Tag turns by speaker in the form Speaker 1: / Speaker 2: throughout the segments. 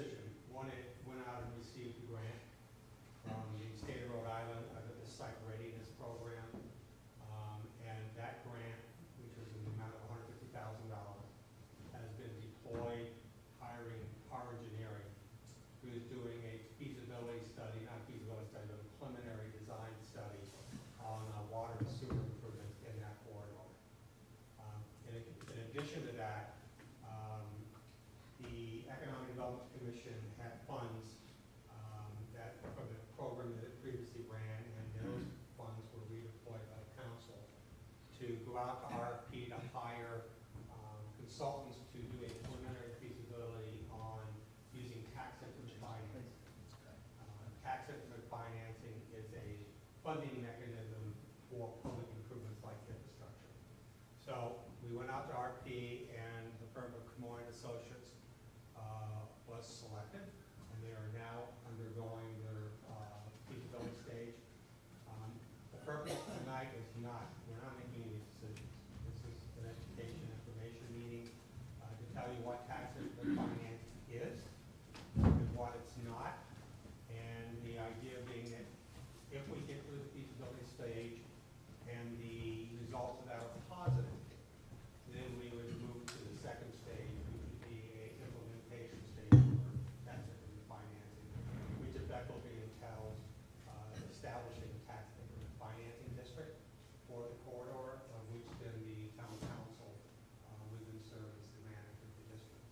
Speaker 1: decision. One, it went out and received a grant from the state of Rhode Island under the site readiness program. And that grant, which was in the amount of $150,000, has been deployed hiring Power Engineering, who is doing a feasibility study, not feasibility study, but a preliminary design study on water and sewer improvements in that corridor. In addition to that, the Economic Development Commission had funds that from the program that it previously ran, and those funds were redeployed by the council to go out to RFP to hire consultants to do a preliminary feasibility on using tax increment financing. Tax increment financing is a funding mechanism for public improvements like infrastructure. So we went out to RFP, and the firm of Camoin Associates was selected, and they are now undergoing their feasibility stage. The purpose tonight is not, we're not making any decisions. This is an education information meeting to tell you what tax increment financing is and what it's not. And the idea being that if we get through the feasibility stage and the results of that are positive, then we would move to the second stage, which would be a implementation stage for tax increment financing, which effectively entails establishing a tax increment financing district for the corridor, of which then the town council would then serve as the manager of the district.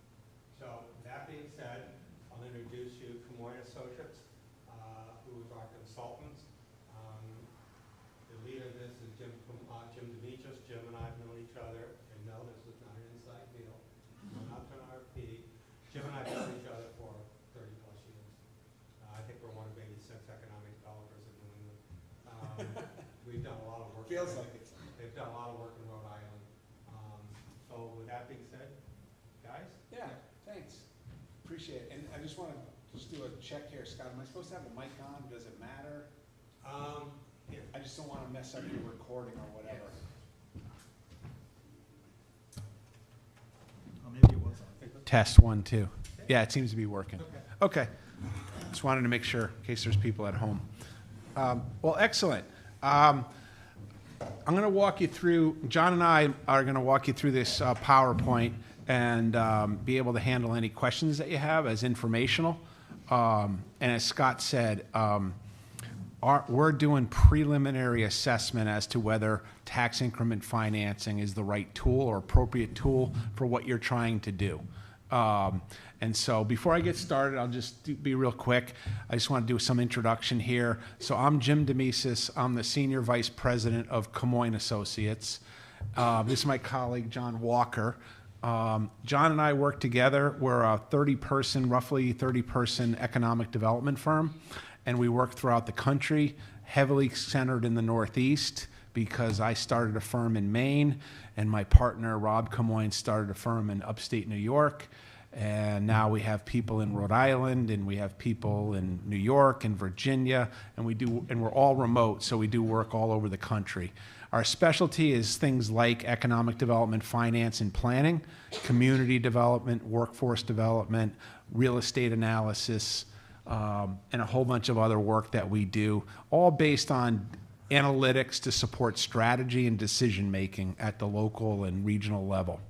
Speaker 1: So that being said, I'll introduce you to Camoin Associates, who is our consultants. The leader of this is Jim Demetrius. Jim and I have known each other, and no, this was not an inside deal. We're not an RFP. Jim and I have known each other for 30 plus years. I think we're one of maybe 6 economic developers in New England. We've done a lot of work.
Speaker 2: Feels like it.
Speaker 1: They've done a lot of work in Rhode Island. So with that being said, guys?
Speaker 2: Yeah, thanks. Appreciate it. And I just want to do a check here, Scott. Am I supposed to have the mic on? Does it matter?
Speaker 1: Yeah.
Speaker 2: I just don't want to mess up your recording or whatever.
Speaker 3: Oh, maybe it was on.
Speaker 2: Test 1, 2. Yeah, it seems to be working. Okay. Just wanted to make sure in case there's people at home. Well, excellent. I'm going to walk you through, John and I are going to walk you through this PowerPoint and be able to handle any questions that you have as informational. And as Scott said, we're doing preliminary assessment as to whether tax increment financing is the right tool or appropriate tool for what you're trying to do. And so before I get started, I'll just be real quick. I just want to do some introduction here. So I'm Jim Demetrius. I'm the Senior Vice President of Camoin Associates. This is my colleague, John Walker. John and I work together. We're a roughly 30-person economic development firm, and we work throughout the country, heavily centered in the Northeast, because I started a firm in Maine, and my partner, Rob Camoin, started a firm in upstate New York. And now we have people in Rhode Island, and we have people in New York and Virginia, and we're all remote, so we do work all over the country. Our specialty is things like economic development, finance, and planning, community development, workforce development, real estate analysis, and a whole bunch of other work that we do, all based on analytics to support strategy and decision-making at the local and regional level.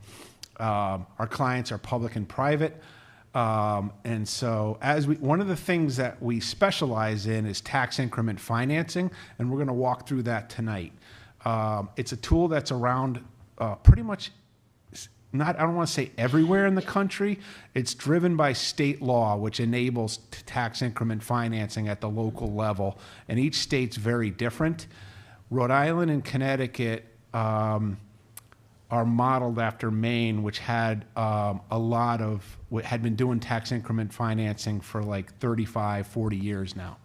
Speaker 2: Our clients are public and private. And so one of the things that we specialize in is tax increment financing, and we're going to walk through that tonight. It's a tool that's around pretty much, I don't want to say everywhere in the country. It's driven by state law, which enables tax increment financing at the local level, and each state's very different. Rhode Island and Connecticut are modeled after Maine, which had had been doing tax increment financing for like 35, 40 years now.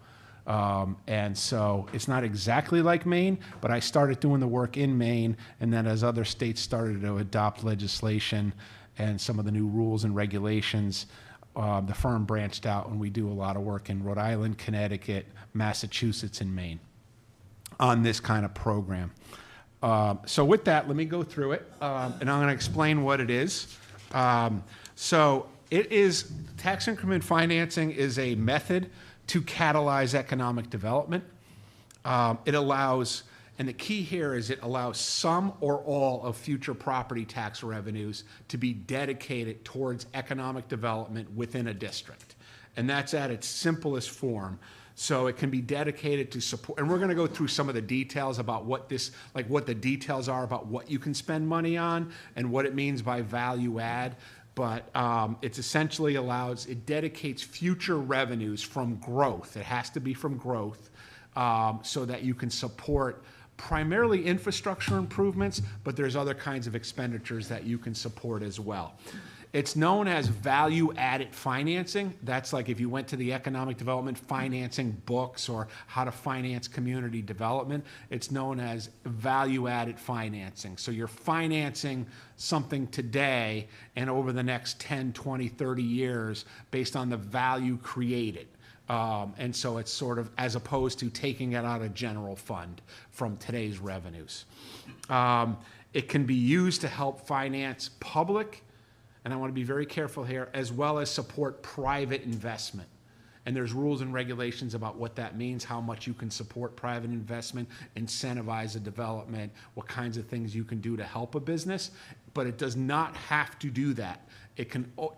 Speaker 2: And so it's not exactly like Maine, but I started doing the work in Maine, and then as other states started to adopt legislation and some of the new rules and regulations, the firm branched out, and we do a lot of work in Rhode Island, Connecticut, Massachusetts, and Maine on this kind of program. So with that, let me go through it, and I'm going to explain what it is. So Tax increment financing is a method to catalyze economic development. It allows, and the key here is it allows some or all of future property tax revenues to be dedicated towards economic development within a district. And that's at its simplest form. So it can be dedicated to support, and we're going to go through some of the details about what this, like what the details are about what you can spend money on and what it means by value add. But it's essentially it dedicates future revenues from growth. It has to be from growth so that you can support primarily infrastructure improvements, but there's other kinds of expenditures that you can support as well. It's known as value-added financing. That's like if you went to the economic development financing books or how to finance community development, it's known as value-added financing. So you're financing something today and over the next 10, 20, 30 years based on the value created. And so it's sort of as opposed to taking it out of general fund from today's revenues. It can be used to help finance public, and I want to be very careful here, as well as support private investment. And there's rules and regulations about what that means, how much you can support private investment, incentivize a development, what kinds of things you can do to help a business. But it does not have to do that.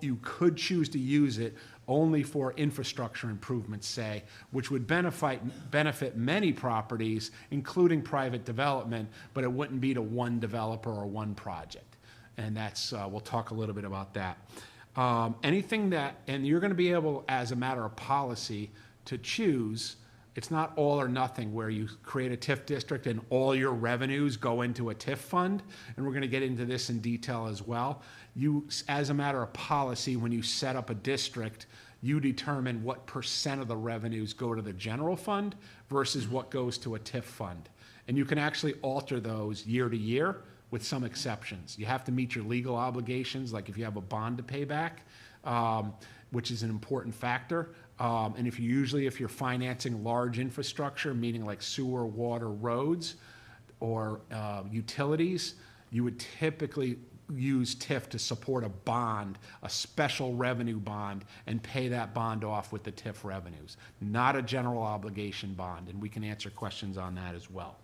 Speaker 2: You could choose to use it only for infrastructure improvements, say, which would benefit many properties, including private development, but it wouldn't be to one developer or one project. And that's, we'll talk a little bit about that. Anything that, and you're going to be able, as a matter of policy, to choose, it's not all or nothing where you create a TIF district and all your revenues go into a TIF fund. And we're going to get into this in detail as well. You, as a matter of policy, when you set up a district, you determine what % of the revenues go to the general fund versus what goes to a TIF fund. And you can actually alter those year to year, with some exceptions. You have to meet your legal obligations, like if you have a bond to pay back, which is an important factor. And if you're financing large infrastructure, meaning like sewer, water, roads, or utilities, you would typically use TIF to support a bond, a special revenue bond, and pay that bond off with the TIF revenues, not a general obligation bond. And we can answer questions on that as well.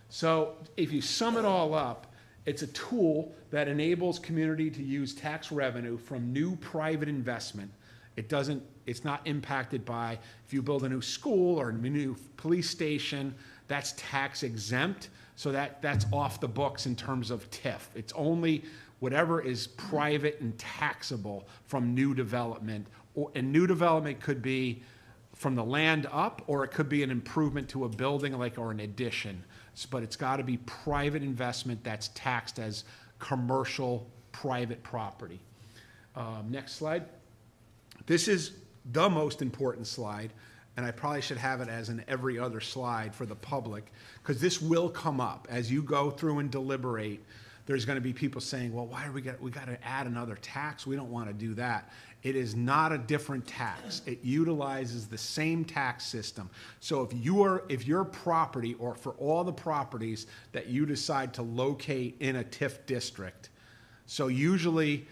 Speaker 2: So if you sum it all up, it's a tool that enables community to use tax revenue from new private investment. It's not impacted by if you build a new school or a new police station, that's tax exempt. So that's off the books in terms of TIF. It's only whatever is private and taxable from new development. And new development could be from the land up, or it could be an improvement to a building or an addition. But it's got to be private investment that's taxed as commercial private property. Next slide. This is the most important slide, and I probably should have it as in every other slide for the public, because this will come up as you go through and deliberate. There's going to be people saying, well, why do we got to add another tax? We don't want to do that. It is not a different tax. It utilizes the same tax system. So if your property, or for all the properties that you decide to locate in a TIF district, so usually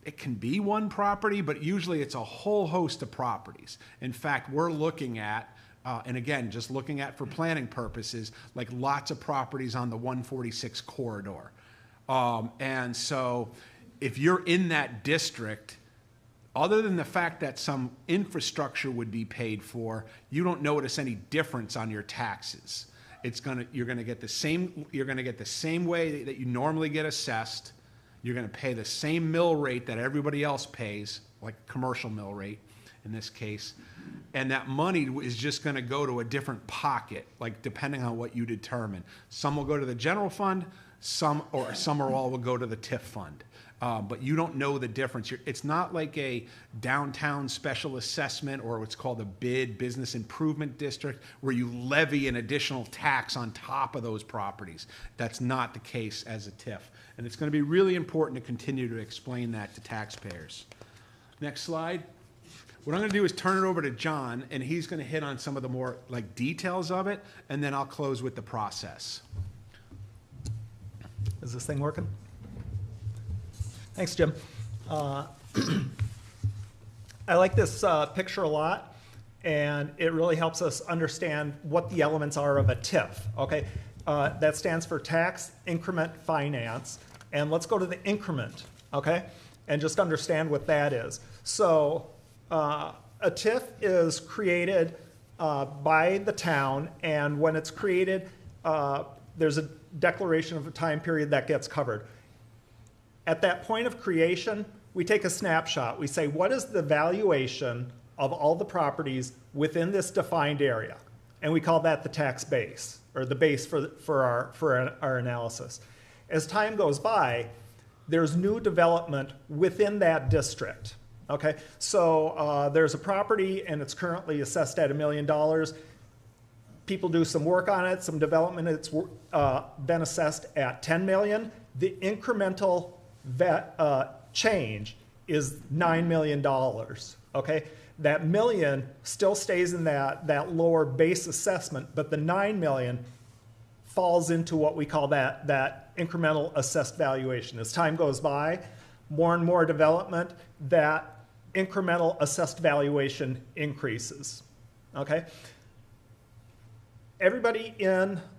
Speaker 2: it can be one property, but usually it's a whole host of properties. In fact, we're looking at, and again, just looking at for planning purposes, like lots of properties on the 146 corridor. And so if you're in that district, other than the fact that some infrastructure would be paid for, you don't notice any difference on your taxes. You're going to get the same way that you normally get assessed. You're going to pay the same mill rate that everybody else pays, like commercial mill rate in this case. And that money is just going to go to a different pocket, like depending on what you determine. Some will go to the general fund, some or all will go to the TIF fund. But you don't know the difference. It's not like a downtown special assessment or what's called a BID, business improvement district, where you levy an additional tax on top of those properties. That's not the case as a TIF. And it's going to be really important to continue to explain that to taxpayers. Next slide. What I'm going to do is turn it over to John, and he's going to hit on some of the more details of it, and then I'll close with the process.
Speaker 3: Is this thing working? Thanks, Jim. I like this picture a lot, and it really helps us understand what the elements are of a TIF, okay? That stands for Tax Increment Finance, and let's go to the increment, okay? And just understand what that is. So a TIF is created by the town, and when it's created, there's a declaration of a time period that gets covered. At that point of creation, we take a snapshot. We say, what is the valuation of all the properties within this defined area? And we call that the tax base, or the base for our analysis. As time goes by, there's new development within that district. Okay, so there's a property and it's currently assessed at $1 million. People do some work on it, some development, it's been assessed at 10 million. The incremental change is $9 million, okay? That million still stays in that lower base assessment, but the 9 million falls into what we call that incremental assessed valuation. As time goes by, more and more development, that incremental assessed valuation increases, okay? Everybody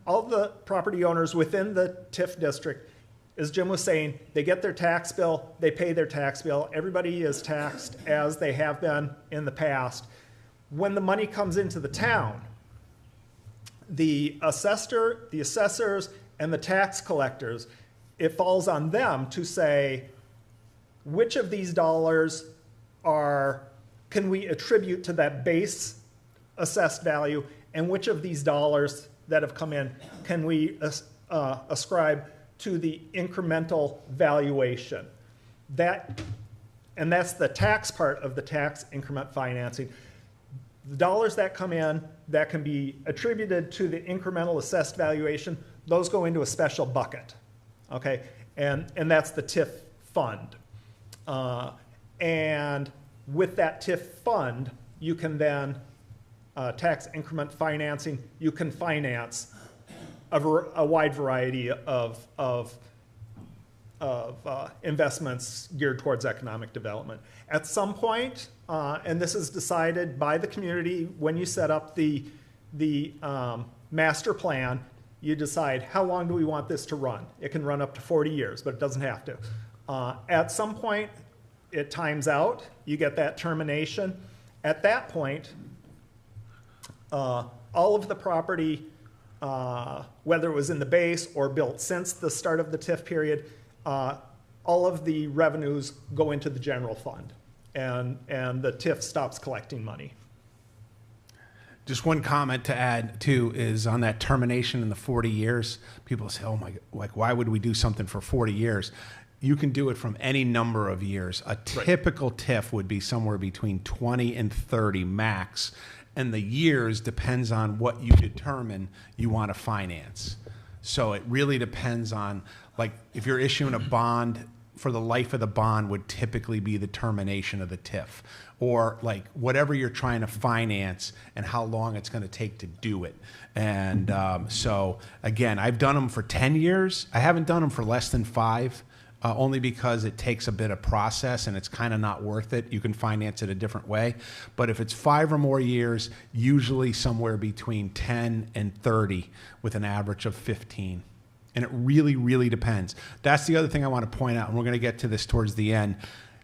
Speaker 3: all the property owners within the TIF district, as Jim was saying, they get their tax bill, they pay their tax bill. Everybody is taxed as they have been in the past. When the money comes into the town, the assessors, and the tax collectors, it falls on them to say, which of these dollars can we attribute to that base assessed value, and which of these dollars that have come in can we ascribe to the incremental valuation. And that's the tax part of the tax increment financing. The dollars that come in that can be attributed to the incremental assessed valuation, those go into a special bucket, okay? And that's the TIF fund. And with that TIF fund, you can then, tax increment financing, you can finance a wide variety of investments geared towards economic development. At some point, and this is decided by the community when you set up the master plan, you decide how long do we want this to run. It can run up to 40 years, but it doesn't have to. At some point, it times out. You get that termination. At that point, all of the property, whether it was in the base or built since the start of the TIF period, all of the revenues go into the general fund, and the TIF stops collecting money.
Speaker 2: Just one comment to add too is on that termination in the 40 years. People say, "Oh my, like why would we do something for 40 years?" You can do it from any number of years. A typical TIF would be somewhere between 20 and 30 max, and the years depends on what you determine you want to finance. So it really depends on, like, if you're issuing a bond, for the life of the bond would typically be the termination of the TIF, or like whatever you're trying to finance and how long it's going to take to do it. And so again, I've done them for 10 years. I haven't done them for less than 5. Only because it takes a bit of process and it's kind of not worth it. You can finance it a different way. But if it's 5 or more years, usually somewhere between 10 and 30 with an average of 15. And it really, really depends. That's the other thing I want to point out, and we're going to get to this towards the end.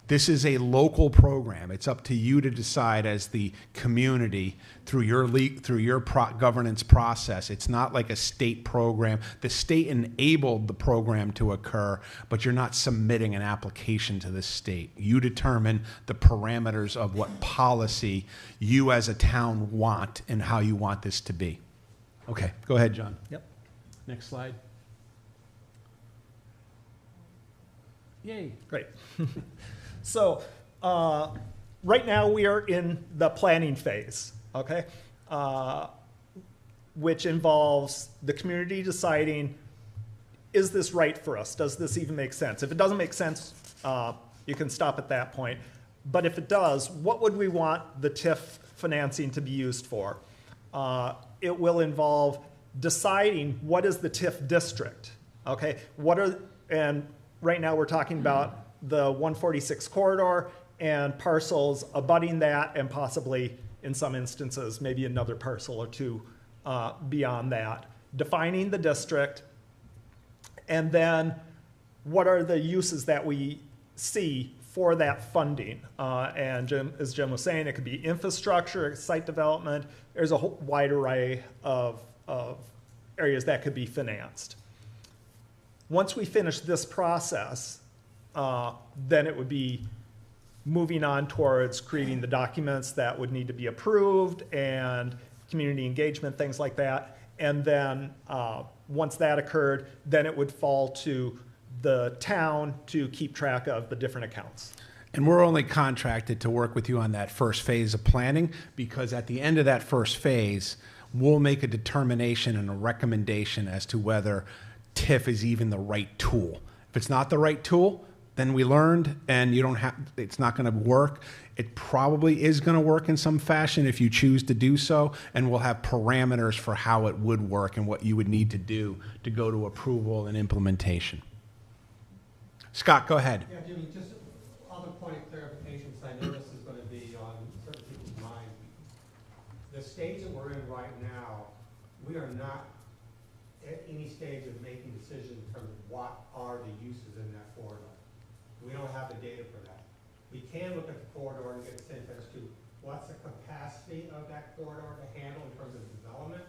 Speaker 2: This is a local program. It's up to you to decide as the community through your governance process. It's not like a state program. The state enabled the program to occur, but you're not submitting an application to the state. You determine the parameters of what policy you as a town want and how you want this to be. Okay, go ahead, John.
Speaker 3: Yep.
Speaker 2: Next slide. Yay.
Speaker 3: Great. So right now we are in the planning phase, okay? Which involves the community deciding, is this right for us? Does this even make sense? If it doesn't make sense, you can stop at that point. But if it does, what would we want the TIF financing to be used for? It will involve deciding what is the TIF district, okay? And right now we're talking about the 146 corridor and parcels abutting that, and possibly, in some instances, maybe another parcel or two beyond that. Defining the district, and then what are the uses that we see for that funding? And as Jim was saying, it could be infrastructure, site development. There's a whole wide array of areas that could be financed. Once we finish this process, then it would be moving on towards creating the documents that would need to be approved and community engagement, things like that. And then once that occurred, then it would fall to the town to keep track of the different accounts.
Speaker 2: And we're only contracted to work with you on that first phase of planning, because at the end of that first phase, we'll make a determination and a recommendation as to whether TIF is even the right tool. If it's not the right tool, then we learned, and you don't have, it's not going to work. It probably is going to work in some fashion if you choose to do so, and we'll have parameters for how it would work and what you would need to do to go to approval and implementation. Scott, go ahead.
Speaker 1: Yeah, Jimmy, just other point of clarification, because I know this is going to be on certain people's mind. The stage that we're in right now, we are not at any stage of making decisions in terms of what are the uses in that corridor. We don't have the data for that. We can look at the corridor and get a sense as to what's the capacity of that corridor to handle in terms of development,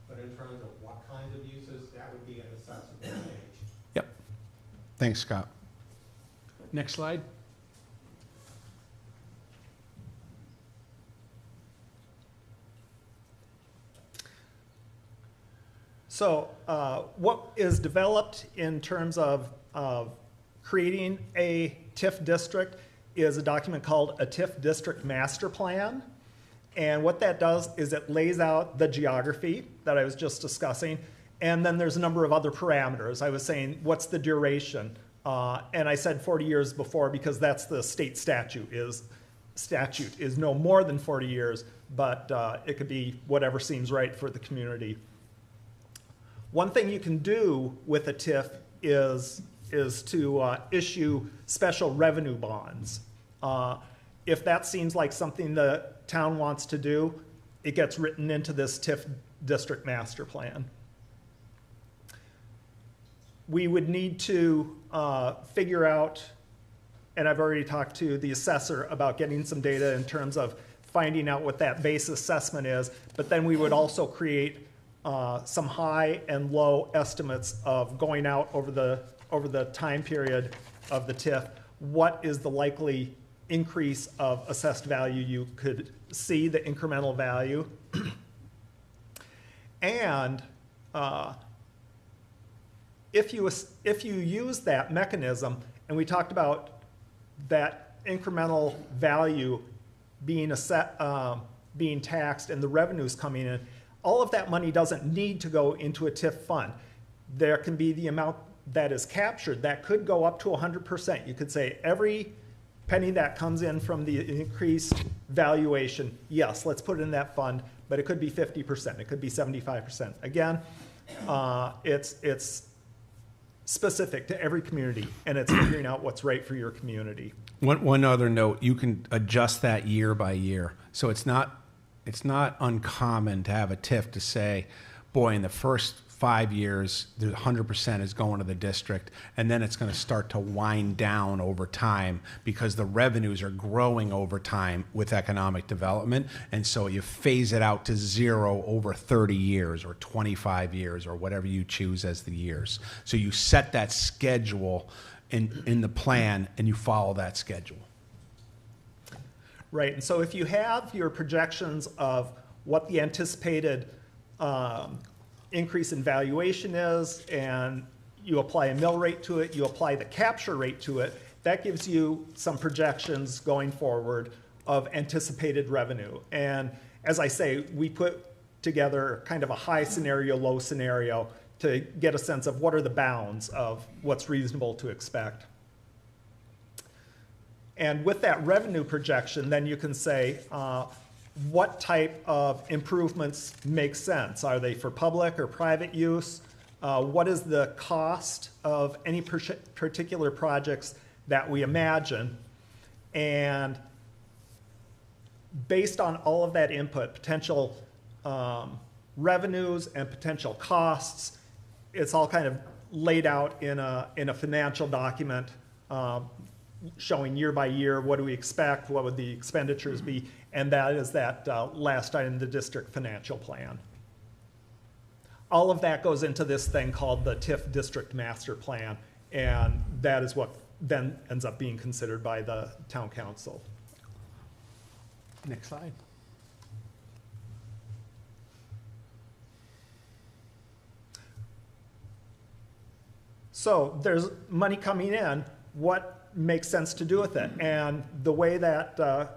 Speaker 1: but in terms of what kinds of uses, that would be at a subsequent stage.
Speaker 2: Yep. Thanks, Scott. Next slide.
Speaker 3: So what is developed in terms of creating a TIF district is a document called a TIF District Master Plan. And what that does is it lays out the geography that I was just discussing, and then there's a number of other parameters. I was saying, what's the duration? And I said 40 years before because that's the state statute is no more than 40 years, but it could be whatever seems right for the community. One thing you can do with a TIF is to issue special revenue bonds. If that seems like something the town wants to do, it gets written into this TIF district master plan. We would need to figure out, and I've already talked to the assessor about getting some data in terms of finding out what that base assessment is, but then we would also create some high and low estimates of going out over the time period of the TIF. What is the likely increase of assessed value you could see, the incremental value? And if you use that mechanism, and we talked about that incremental value being being taxed and the revenues coming in, all of that money doesn't need to go into a TIF fund. There can be the amount that is captured that could go up to 100%. You could say every penny that comes in from the increased valuation, yes, let's put it in that fund, but it could be 50%, it could be 75%. Again, it's specific to every community, and it's figuring out what's right for your community.
Speaker 2: One other note, you can adjust that year by year. So it's not uncommon to have a TIF to say, boy, in the first 5 years, the 100% is going to the district, and then it's going to start to wind down over time because the revenues are growing over time with economic development, and so you phase it out to zero over 30 years or 25 years or whatever you choose as the years. So you set that schedule in the plan, and you follow that schedule.
Speaker 3: Right, and so if you have your projections of what the anticipated increase in valuation is, and you apply a mill rate to it, you apply the capture rate to it, that gives you some projections going forward of anticipated revenue. And as I say, we put together kind of a high scenario, low scenario to get a sense of what are the bounds of what's reasonable to expect. And with that revenue projection, then you can say, what type of improvements make sense? Are they for public or private use? What is the cost of any particular projects that we imagine? And based on all of that input, potential revenues and potential costs, it's all kind of laid out in a financial document showing year by year what do we expect, what would the expenditures be, and that is that last item, the district financial plan. All of that goes into this thing called the TIF District Master Plan, and that is what then ends up being considered by the town council.
Speaker 2: Next slide.
Speaker 3: So there's money coming in. What makes sense to do with it? And the way that the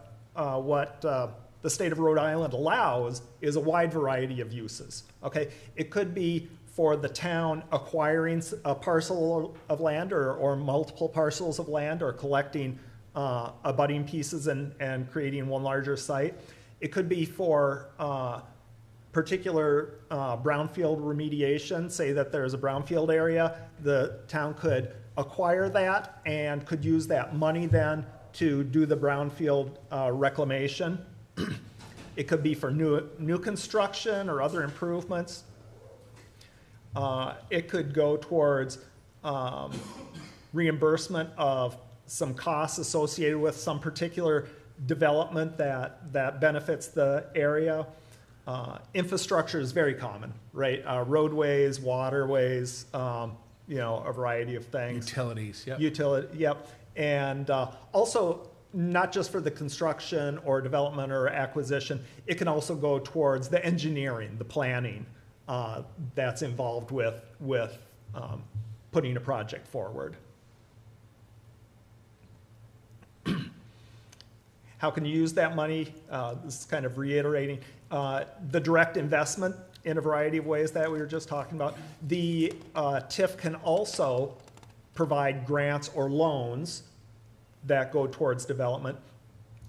Speaker 3: state of Rhode Island allows is a wide variety of uses. Okay, it could be for the town acquiring a parcel of land or multiple parcels of land, or collecting abutting pieces and creating one larger site. It could be for particular brownfield remediation. Say that there's a brownfield area, the town could acquire that and could use that money then to do the brownfield reclamation. It could be for new construction or other improvements. It could go towards reimbursement of some costs associated with some particular development that benefits the area. Infrastructure is very common, right? Roadways, waterways, you know, a variety of things.
Speaker 2: Utilities, yep.
Speaker 3: Yep. And also, not just for the construction or development or acquisition, it can also go towards the engineering, the planning that's involved with putting a project forward. How can you use that money? This is kind of reiterating the direct investment in a variety of ways that we were just talking about. The TIF can also provide grants or loans that go towards development.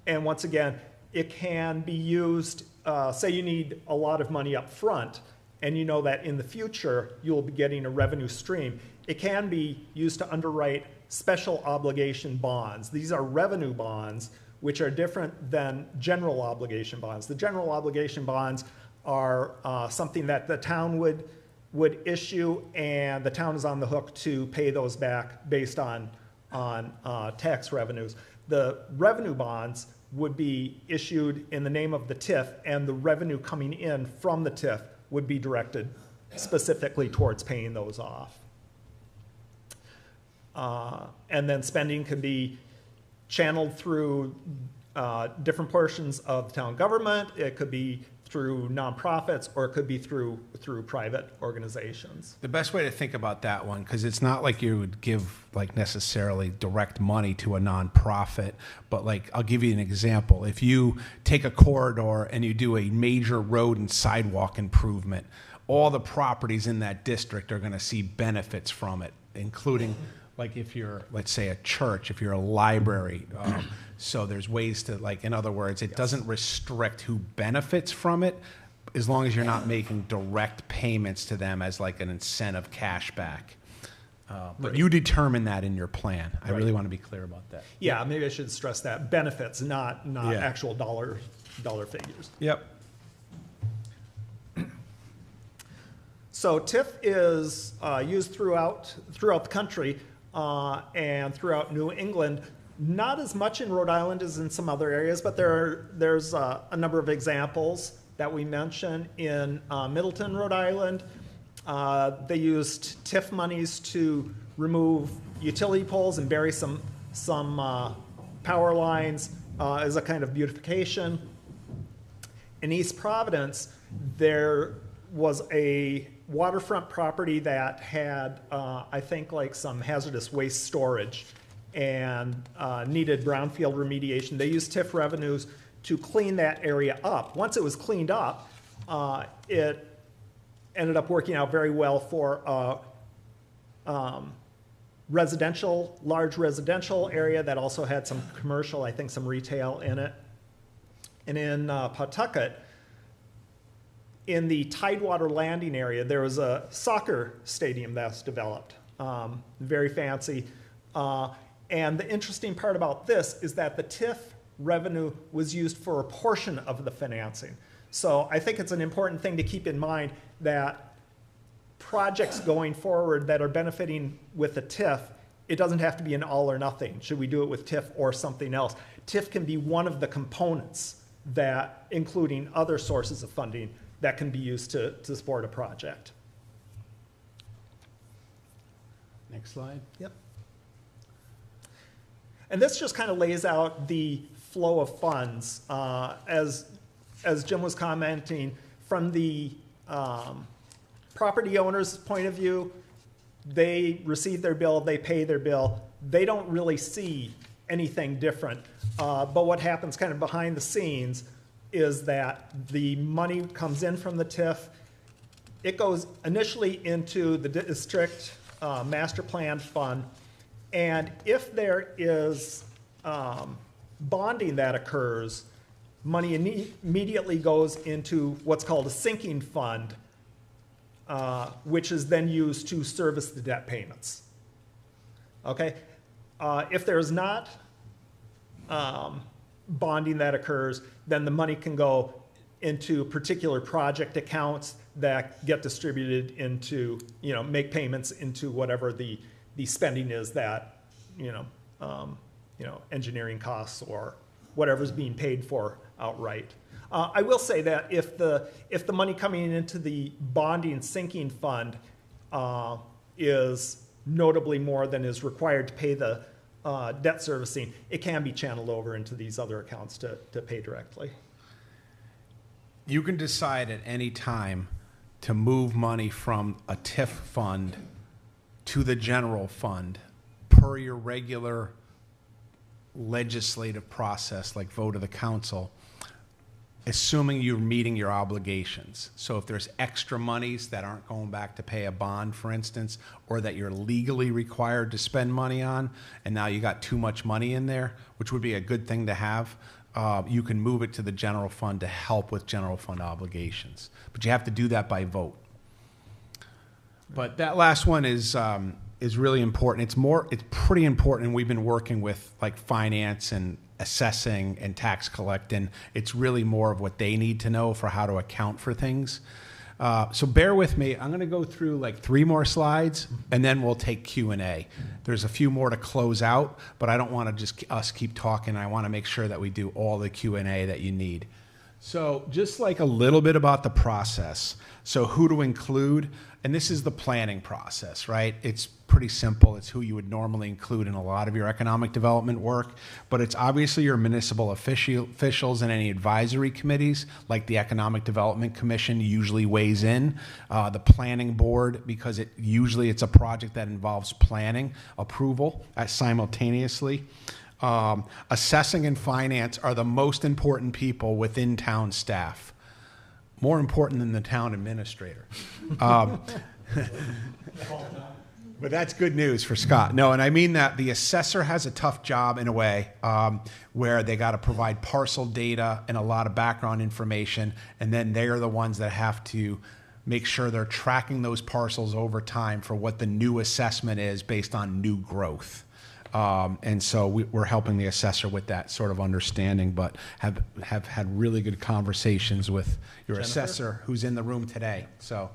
Speaker 3: And once again, it can be used, say you need a lot of money up front, and you know that in the future you'll be getting a revenue stream. It can be used to underwrite special obligation bonds. These are revenue bonds, which are different than general obligation bonds. The general obligation bonds are something that the town would issue, and the town is on the hook to pay those back based on tax revenues. The revenue bonds would be issued in the name of the TIF, and the revenue coming in from the TIF would be directed specifically towards paying those off. And then spending can be channeled through different portions of the town government. It could be through nonprofits, or it could be through private organizations.
Speaker 2: The best way to think about that one, because it's not like you would give like necessarily direct money to a nonprofit, but like I'll give you an example. If you take a corridor and you do a major road and sidewalk improvement, all the properties in that district are going to see benefits from it, including like if you're, let's say, a church, if you're a library. So there's ways to, like, in other words, it doesn't restrict who benefits from it, as long as you're not making direct payments to them as like an incentive cash back. But you determine that in your plan. I really want to be clear about that.
Speaker 3: Yeah, maybe I should stress that. Benefits, not actual dollar figures.
Speaker 2: Yep.
Speaker 3: So TIF is used throughout the country and throughout New England. Not as much in Rhode Island as in some other areas, but there's a number of examples that we mention in Middleton, Rhode Island. They used TIF monies to remove utility poles and bury some power lines as a kind of beautification. In East Providence, there was a waterfront property that had, I think, like some hazardous waste storage and needed brownfield remediation. They used TIF revenues to clean that area up. Once it was cleaned up, it ended up working out very well for a large residential area that also had some commercial, I think some retail in it. And in Pawtucket, in the Tidewater Landing area, there was a soccer stadium that's developed, very fancy. And the interesting part about this is that the TIF revenue was used for a portion of the financing. So I think it's an important thing to keep in mind that projects going forward that are benefiting with the TIF, it doesn't have to be an all or nothing. Should we do it with TIF or something else? TIF can be one of the components that, including other sources of funding, that can be used to support a project.
Speaker 2: Next slide.
Speaker 3: Yep. And this just kind of lays out the flow of funds. As Jim was commenting, from the property owner's point of view, they receive their bill, they pay their bill. They don't really see anything different. But what happens kind of behind the scenes is that the money comes in from the TIF. It goes initially into the district master plan fund. And if there is bonding that occurs, money immediately goes into what's called a sinking fund, which is then used to service the debt payments. Okay? If there's not bonding that occurs, then the money can go into particular project accounts that get distributed into, make payments into whatever the spending is that, engineering costs or whatever's being paid for outright. I will say that if the money coming into the bonding sinking fund is notably more than is required to pay the debt servicing, it can be channeled over into these other accounts to pay directly.
Speaker 2: You can decide at any time to move money from a TIF fund to the general fund per your regular legislative process, like vote of the council, assuming you're meeting your obligations. So if there's extra monies that aren't going back to pay a bond, for instance, or that you're legally required to spend money on, and now you got too much money in there, which would be a good thing to have, you can move it to the general fund to help with general fund obligations. But you have to do that by vote. But that last one is really important. It's pretty important, and we've been working with like finance and assessing and tax collecting. It's really more of what they need to know for how to account for things. So bear with me. I'm going to go through like 3 more slides, and then we'll take Q&A. There's a few more to close out, but I don't want to just us keep talking. I want to make sure that we do all the Q&A that you need. So just like a little bit about the process. So who to include, and this is the planning process, right? It's pretty simple. It's who you would normally include in a lot of your economic development work, but it's obviously your municipal officials and any advisory committees, like the Economic Development Commission usually weighs in, the planning board, because it's a project that involves planning approval simultaneously. Assessing and finance are the most important people within town staff, more important than the town administrator. But that's good news for Scott. No, and I mean that the assessor has a tough job in a way where they got to provide parcel data and a lot of background information, and then they are the ones that have to make sure they're tracking those parcels over time for what the new assessment is based on new growth. And so we're helping the assessor with that sort of understanding, but have had really good conversations with your assessor who's in the room today. So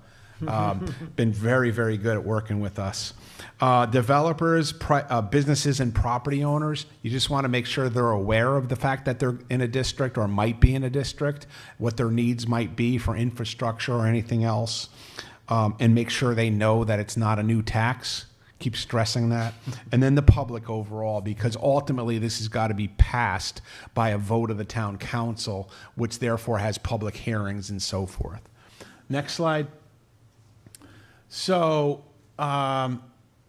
Speaker 2: been very, very good at working with us. Developers, businesses, and property owners, you just want to make sure they're aware of the fact that they're in a district or might be in a district, what their needs might be for infrastructure or anything else, and make sure they know that it's not a new tax. Keep stressing that. And then the public overall, because ultimately this has got to be passed by a vote of the town council, which therefore has public hearings and so forth. Next slide. So I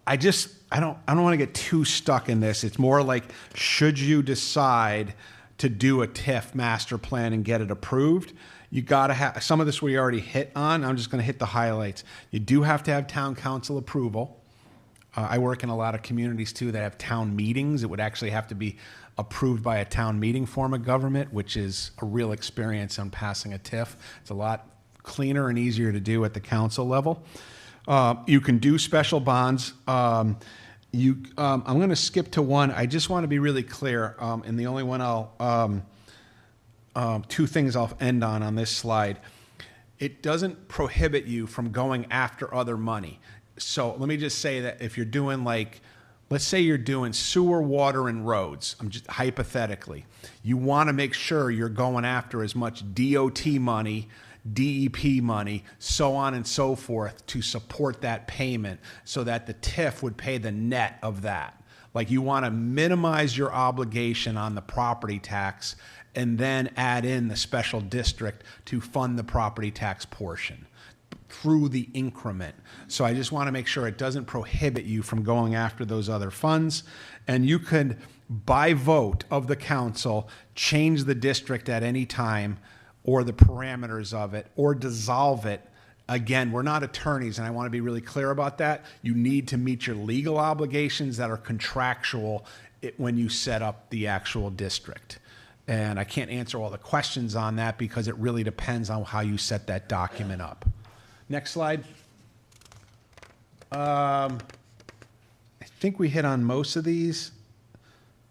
Speaker 2: don't want to get too stuck in this. It's more like, should you decide to do a TIF master plan and get it approved, you got to have, some of this we already hit on. I'm just going to hit the highlights. You do have to have town council approval. I work in a lot of communities too that have town meetings. It would actually have to be approved by a town meeting form of government, which is a real experience on passing a TIF. It's a lot cleaner and easier to do at the council level. You can do special bonds. I'm going to skip to one. I just want to be really clear, and the only one two things I'll end on this slide. It doesn't prohibit you from going after other money. So let me just say that if you're doing let's say you're doing sewer, water, and roads, I'm just hypothetically, you want to make sure you're going after as much DOT money, DEP money, so on and so forth to support that payment so that the TIF would pay the net of that. Like you want to minimize your obligation on the property tax and then add in the special district to fund the property tax portion through the increment. So I just want to make sure it doesn't prohibit you from going after those other funds. And you could, by vote of the council, change the district at any time or the parameters of it or dissolve it. Again, we're not attorneys, and I want to be really clear about that. You need to meet your legal obligations that are contractual when you set up the actual district. And I can't answer all the questions on that because it really depends on how you set that document up. Next slide. I think we hit on most of these.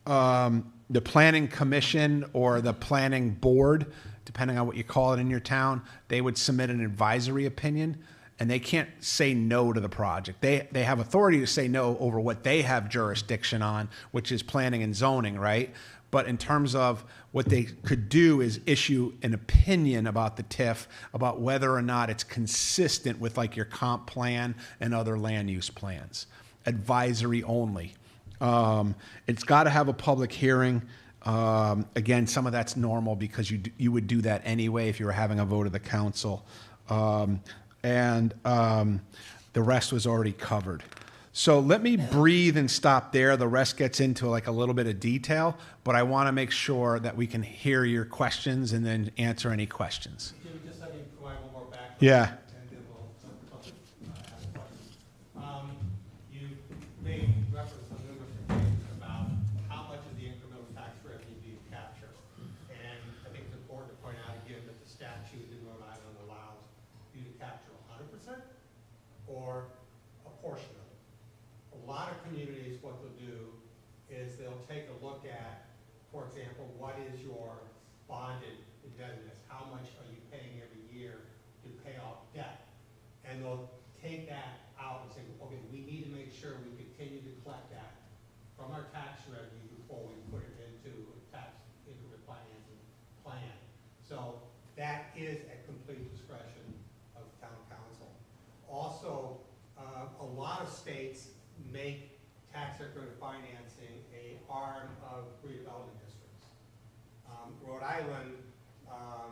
Speaker 2: The planning commission or the planning board, depending on what you call it in your town, they would submit an advisory opinion, and they can't say no to the project. They have authority to say no over what they have jurisdiction on, which is planning and zoning, right? But in terms of what they could do is issue an opinion about the TIF, about whether or not it's consistent with like your comp plan and other land use plans. Advisory only. It's got to have a public hearing. Again, some of that's normal because you would do that anyway if you were having a vote of the council. The rest was already covered. So let me breathe and stop there. The rest gets into like a little bit of detail, but I want to make sure that we can hear your questions and then answer any questions.
Speaker 1: Jimmy, just let me provide one more background.
Speaker 2: Yeah.
Speaker 1: And then we'll ask questions. You made reference on numerous occasions about how much of the incremental tax revenue do you capture. And I think it's important to point out again that the statute in Rhode Island allows you to capture 100% or a portion of it. A lot of communities, what they'll do is they'll take a look at, for example, what is your bonded indebtedness? How much are you paying every year to pay off debt? And they'll take that out and say, okay, we need to make sure we continue to collect that from our tax revenue before we put it into a tax increment financing plan. So that is at complete discretion of town council. Also, a lot of states make tax increment financing a arm of redevelopment districts. Rhode Island, I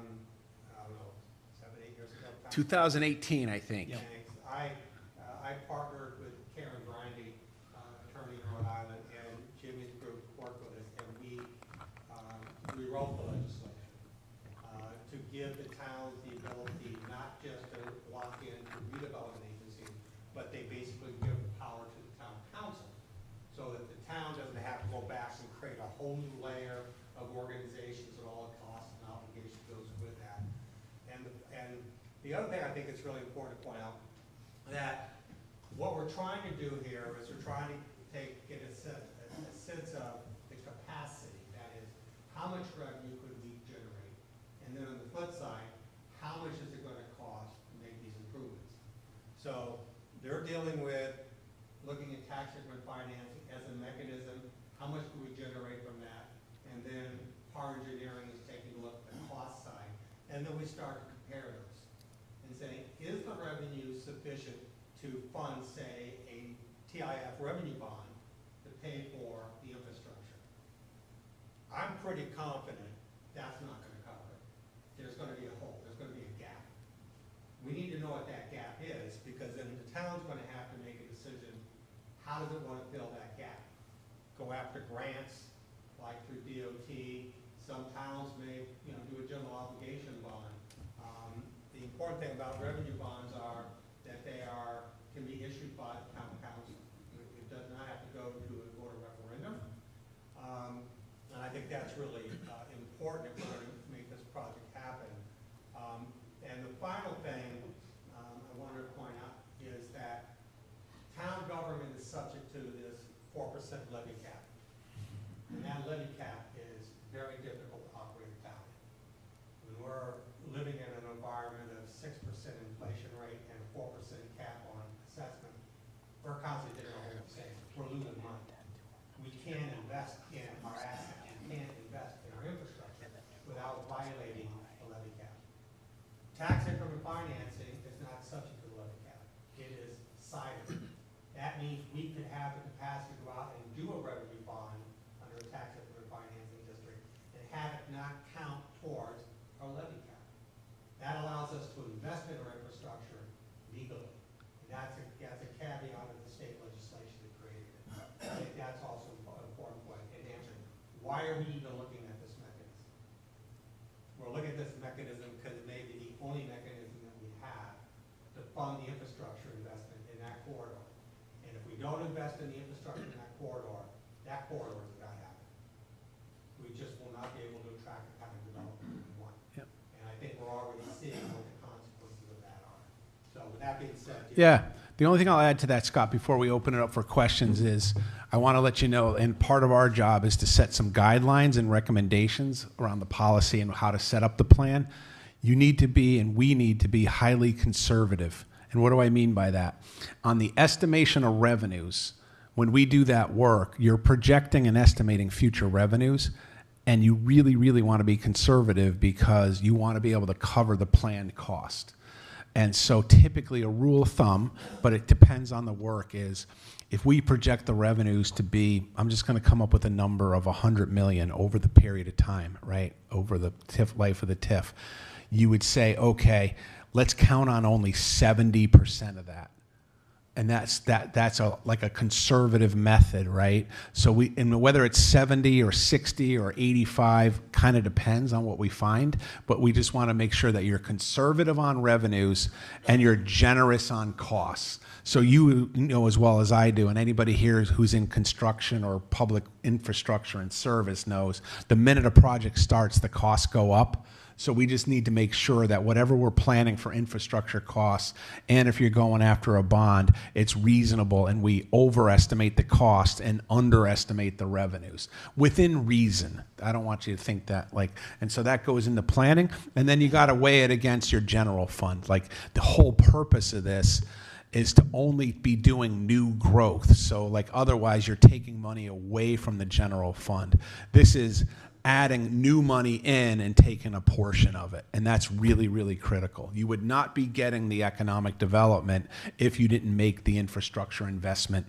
Speaker 1: don't know, 7, 8 years ago.
Speaker 2: 2018, I think.
Speaker 1: Thanks. I partnered with Karen Grindy, attorney in Rhode Island, and Jimmy's group worked with us, and we rewrote the legislation to give the towns the ability not just to lock into redevelopment agencies, but they basically give the power to the town council so that the town doesn't have to go back and create a whole new layer of organizations and all the costs and obligations goes with that. And the other thing I think it's really important to point out that what we're trying to do here is we're trying to get a sense of the capacity, that is, how much revenue could we generate? And then on the flip side, how much is it going to cost to make these improvements? So they're dealing with looking at tax increment financing as a mechanism. How much can we generate from that? And then power engineering is taking a look at the cost side. And then we start to compare those and say, is the revenue sufficient to fund, say, a TIF revenue bond to pay for the infrastructure? I'm pretty confident that's not going to cover it. There's going to be a hole. There's going to be a gap. We need to know what that gap is, because then the town's going to have to make a decision. How does it want to fill that gap? Go after grants, like through DOT. Some towns may, do a general obligation bond. The important thing about revenue bonds are that they can be issued by the town council. It does not have to go to a board of referendum. And I think that's really important if we're going to make this project happen. And the final thing I wanted to point out is that town government is subject to this levy cap. And that levy cap is very difficult to operate a town. When we're living in an environment of 6% inflation rate and 4% cap on assessment, we're constantly digging a hole in the sand. We're losing money. We can't invest in our assets. We can't invest in our infrastructure without violating the levy cap. Tax increment financing is not subject to the levy cap. It is silent. That means we could have the capacity to go out and do a revenue bond under a tax increment financing district and have it not count towards our levy cap. That allows us to invest in our infrastructure legally. And that's a caveat of the state legislation that created it. I think that's also an important point in answering. Why are we even looking at this mechanism? We're looking at this mechanism because it may be the only mechanism that we have to fund the infrastructure investment in that corridor. And if we don't invest in the infrastructure in that corridor is not happening. We just will not be able to attract the kind of development we want.
Speaker 2: Yep.
Speaker 1: And I think we're already seeing what the consequences of that are. So with that being said,
Speaker 2: Yeah. The only thing I'll add to that, Scott, before we open it up for questions is I want to let you know, and part of our job is to set some guidelines and recommendations around the policy and how to set up the plan. You need to be, and we need to be, highly conservative. And what do I mean by that? On the estimation of revenues, when we do that work, you're projecting and estimating future revenues, and you really, really want to be conservative because you want to be able to cover the planned cost. And so typically a rule of thumb, but it depends on the work, is if we project the revenues to be, I'm just going to come up with a number of 100 million over the period of time, right, over the life of the TIF, you would say, okay, let's count on only 70% of that. And that's like a conservative method, right? So and whether it's 70 or 60 or 85 kind of depends on what we find, but we just want to make sure that you're conservative on revenues and you're generous on costs. So you know as well as I do, and anybody here who's in construction or public infrastructure and service knows, the minute a project starts, the costs go up. So we just need to make sure that whatever we're planning for infrastructure costs, and if you're going after a bond, it's reasonable and we overestimate the cost and underestimate the revenues within reason. I don't want you to think that and so that goes into planning, and then you got to weigh it against your general fund. Like the whole purpose of this is to only be doing new growth. So otherwise you're taking money away from the general fund. This is adding new money in and taking a portion of it. And that's really, really critical. You would not be getting the economic development if you didn't make the infrastructure investment.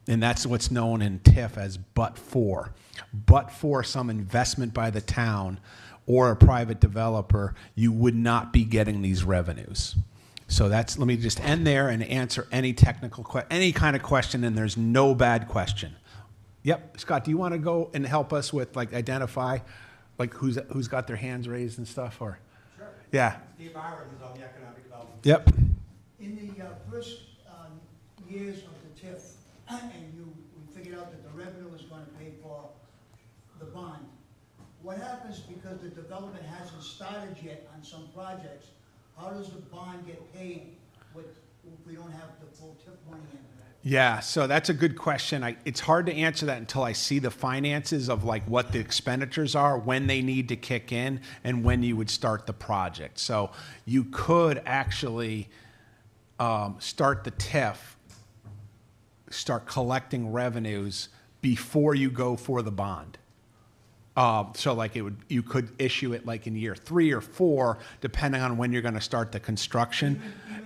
Speaker 2: And that's what's known in TIF as but for. But for some investment by the town or a private developer, you would not be getting these revenues. So let me just end there and answer any any kind of question, and there's no bad question. Yep, Scott, do you want to go and help us with identify who's got their hands raised and stuff, or?
Speaker 1: Sure.
Speaker 2: Yeah.
Speaker 1: Steve Byron is on the economic development.
Speaker 2: Yep.
Speaker 4: In the first years of the TIF, and we figured out that the revenue was going to pay for the bond, what happens because the development hasn't started yet on some projects? How does the bond get paid if we don't have the full TIF money in?
Speaker 2: Yeah, so that's a good question. It's hard to answer that until I see the finances of what the expenditures are, when they need to kick in, and when you would start the project. So you could actually start the TIF, start collecting revenues before you go for the bond. So you could issue it in year 3 or 4, depending on when you're going to start the construction.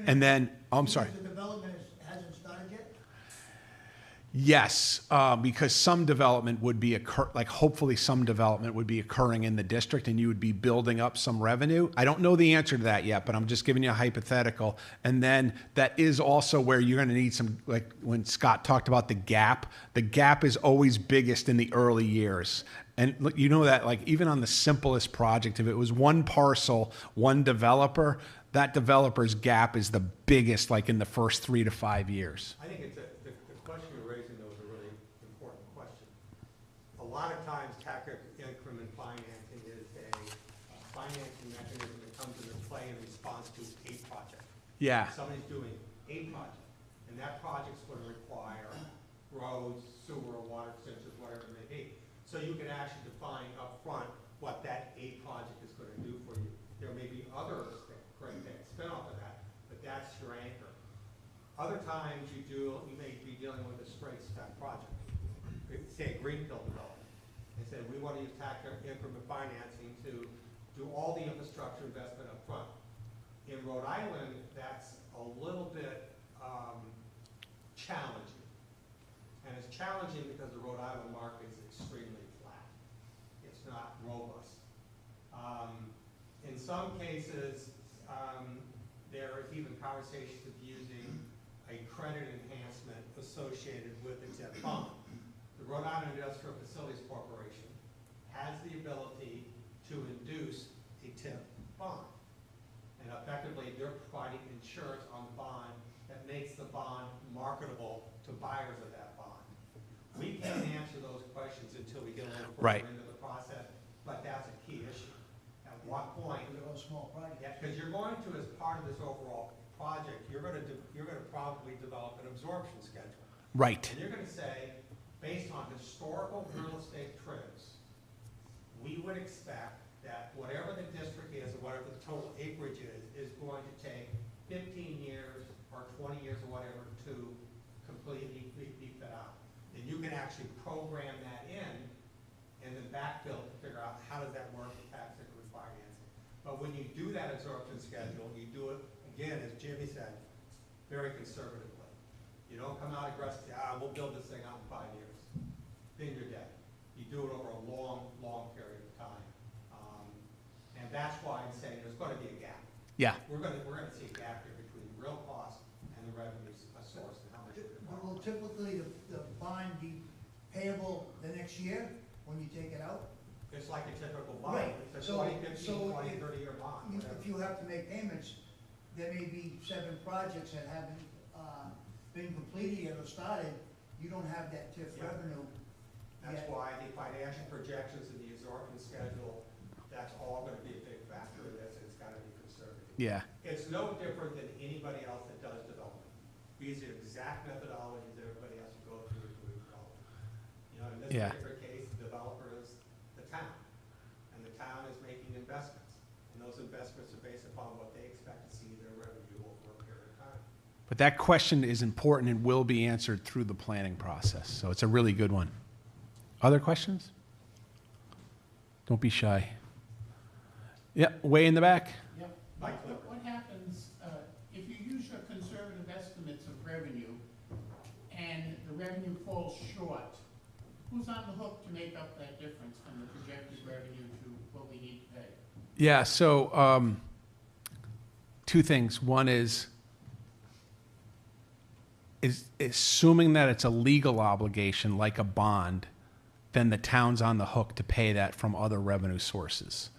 Speaker 2: And then, I'm sorry.
Speaker 4: The development hasn't started yet?
Speaker 2: Yes, because some development would be hopefully some development would be occurring in the district, and you would be building up some revenue. I don't know the answer to that yet, but I'm just giving you a hypothetical. And then that is also where you're going to need some, when Scott talked about the gap is always biggest in the early years. And you know that even on the simplest project, if it was one parcel, one developer, that developer's gap is the biggest in the first 3 to 5 years.
Speaker 1: I think the question you're raising, though, is a really important question. A lot of times, tax increment financing is a financing mechanism that comes into play in response to a project.
Speaker 2: Yeah.
Speaker 1: Somebody's doing a project, and that project's going to require roads, sewer, water extensions, whatever it may be. So you can actually define upfront what that A project is gonna do for you. There may be others that spin off of that, but that's your anchor. Other times you may be dealing with a straight step project, say a greenfield development. They say, we want to use tax increment financing to do all the infrastructure investment up front. In Rhode Island, that's a little bit challenging. And it's challenging because the Rhode Island market is extremely flat. It's not robust. In some cases, there is even conversations of using a credit enhancement associated with the TIF bond. The Rhode Island Industrial Facilities Corporation has the ability to induce a TIF bond. And effectively, they're providing insurance on the bond that makes the bond marketable to buyers of that bond. We can't answer those questions until we get a little further
Speaker 2: Right.
Speaker 1: into the process, but that's a key issue. At what point,
Speaker 4: A small project.
Speaker 1: yeah, because you're going to, as part of this overall project, you're gonna probably develop an absorption schedule.
Speaker 2: Right.
Speaker 1: And you're gonna say, based on historical real estate trends, we would expect that whatever the district is, or whatever the total acreage is going to take 15 years or 20 years or whatever to completely be fit out. And you can actually program that in and then backfill to figure out how does that work with tax increment financing. But when you do that absorption schedule, you do it, again, as Jimmy said, very conservatively. You don't come out aggressively, we'll build this thing out in 5 years. Then you're dead. You do it over a long, long period of time. And that's why I'm saying there's gonna be a gap.
Speaker 2: Yeah.
Speaker 1: We're gonna see a gap here between the real cost and the revenue source and how much we're gonna
Speaker 4: Will typically the bond be payable the next year when you take it out?
Speaker 1: It's like a typical bond.
Speaker 4: Right.
Speaker 1: It's a
Speaker 4: So-
Speaker 1: 20, 15,
Speaker 4: so
Speaker 1: 20,
Speaker 4: if-
Speaker 1: 30-year bond. whatever.
Speaker 4: If you have to make payments, there may be 7 projects that haven't been completed yet or started, you don't have that TIF
Speaker 1: Yeah.
Speaker 4: revenue
Speaker 1: That's
Speaker 4: yet.
Speaker 1: why the financial projections and the absorption schedule, that's all gonna be a big factor in this. It's gotta be conservative.
Speaker 2: Yeah.
Speaker 1: It's no different than anybody else that does development. These are exact methodologies that everybody has to go through to do development. You know, in this
Speaker 2: Yeah.
Speaker 1: particular case, the developer is the town, and the town is making investments. And those investments are based upon what they expect to see their revenue over a period of time.
Speaker 2: But that question is important and will be answered through the planning process. So it's a really good one. Other questions? Don't be shy. Yeah, way in the back.
Speaker 5: Yep.
Speaker 1: Mike
Speaker 5: What
Speaker 1: Clifford.
Speaker 5: what happens, if you use your conservative estimates of revenue and the revenue falls short, who's on the hook to make up that difference from the projected revenue to what we need to pay?
Speaker 2: Yeah, so two things. One is assuming that it's a legal obligation like a bond, then the town's on the hook to pay that from other revenue sources.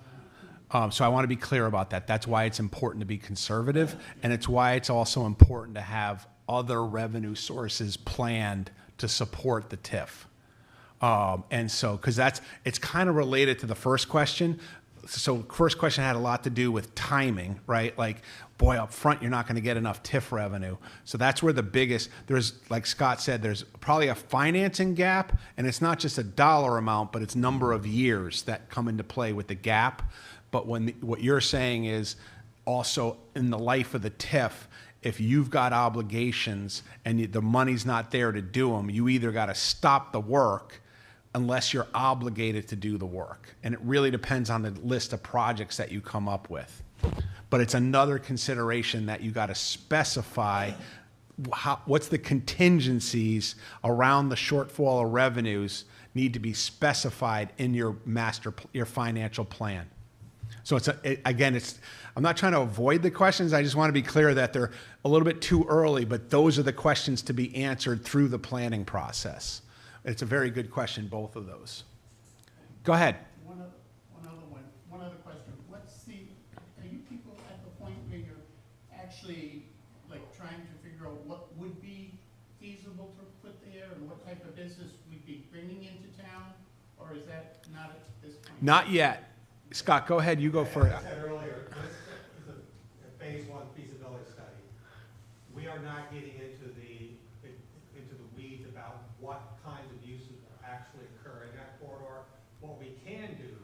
Speaker 2: So I want to be clear about that. That's why it's important to be conservative, and it's why it's also important to have other revenue sources planned to support the TIF. And so, because it's kind of related to the first question. So first question had a lot to do with timing, right? Like, boy, up front, you're not going to get enough TIF revenue. So that's where the biggest, there's, like Scott said, there's probably a financing gap, and it's not just a dollar amount, but it's number of years that come into play with the gap. But what you're saying is also in the life of the TIF, if you've got obligations and the money's not there to do them, you either got to stop the work unless you're obligated to do the work. And it really depends on the list of projects that you come up with. But it's another consideration that you got to specify what's the contingencies around the shortfall of revenues need to be specified in your your financial plan. So again, I'm not trying to avoid the questions. I just want to be clear that they're a little bit too early, but those are the questions to be answered through the planning process. It's a very good question, both of those. Go ahead.
Speaker 5: One other question. Are you people at the point where you're actually like trying to figure out what would be feasible to put there and what type of business we'd be bringing into town? Or is that not at this point?
Speaker 2: Not yet. Scott, go ahead. You go first.
Speaker 1: As I said earlier, this is a phase 1 feasibility study. We are not getting into the weeds about what kinds of uses will actually occur in that corridor. What we can do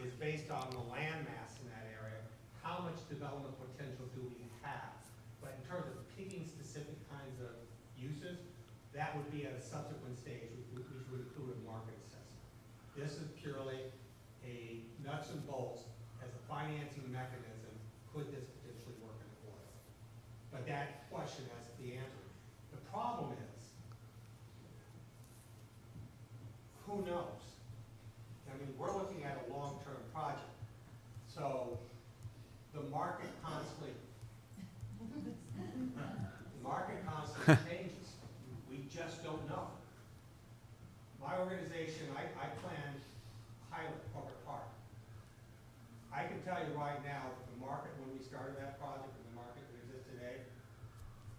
Speaker 1: is based on the land mass in that area, how much development potential do we have? But in terms of picking specific kinds of uses, that would be at a subsequent stage, which would include a market assessment. This is purely a nuts and bolts as a financing mechanism. Could this potentially work in the corridor? But that question has to be answered. The problem is, who knows? I mean, we're looking at a long-term project. So the market constantly changes. We just don't know. My organization, I planned Highland Public Park. I can tell you right now that the market when we started that project and the market that exists today,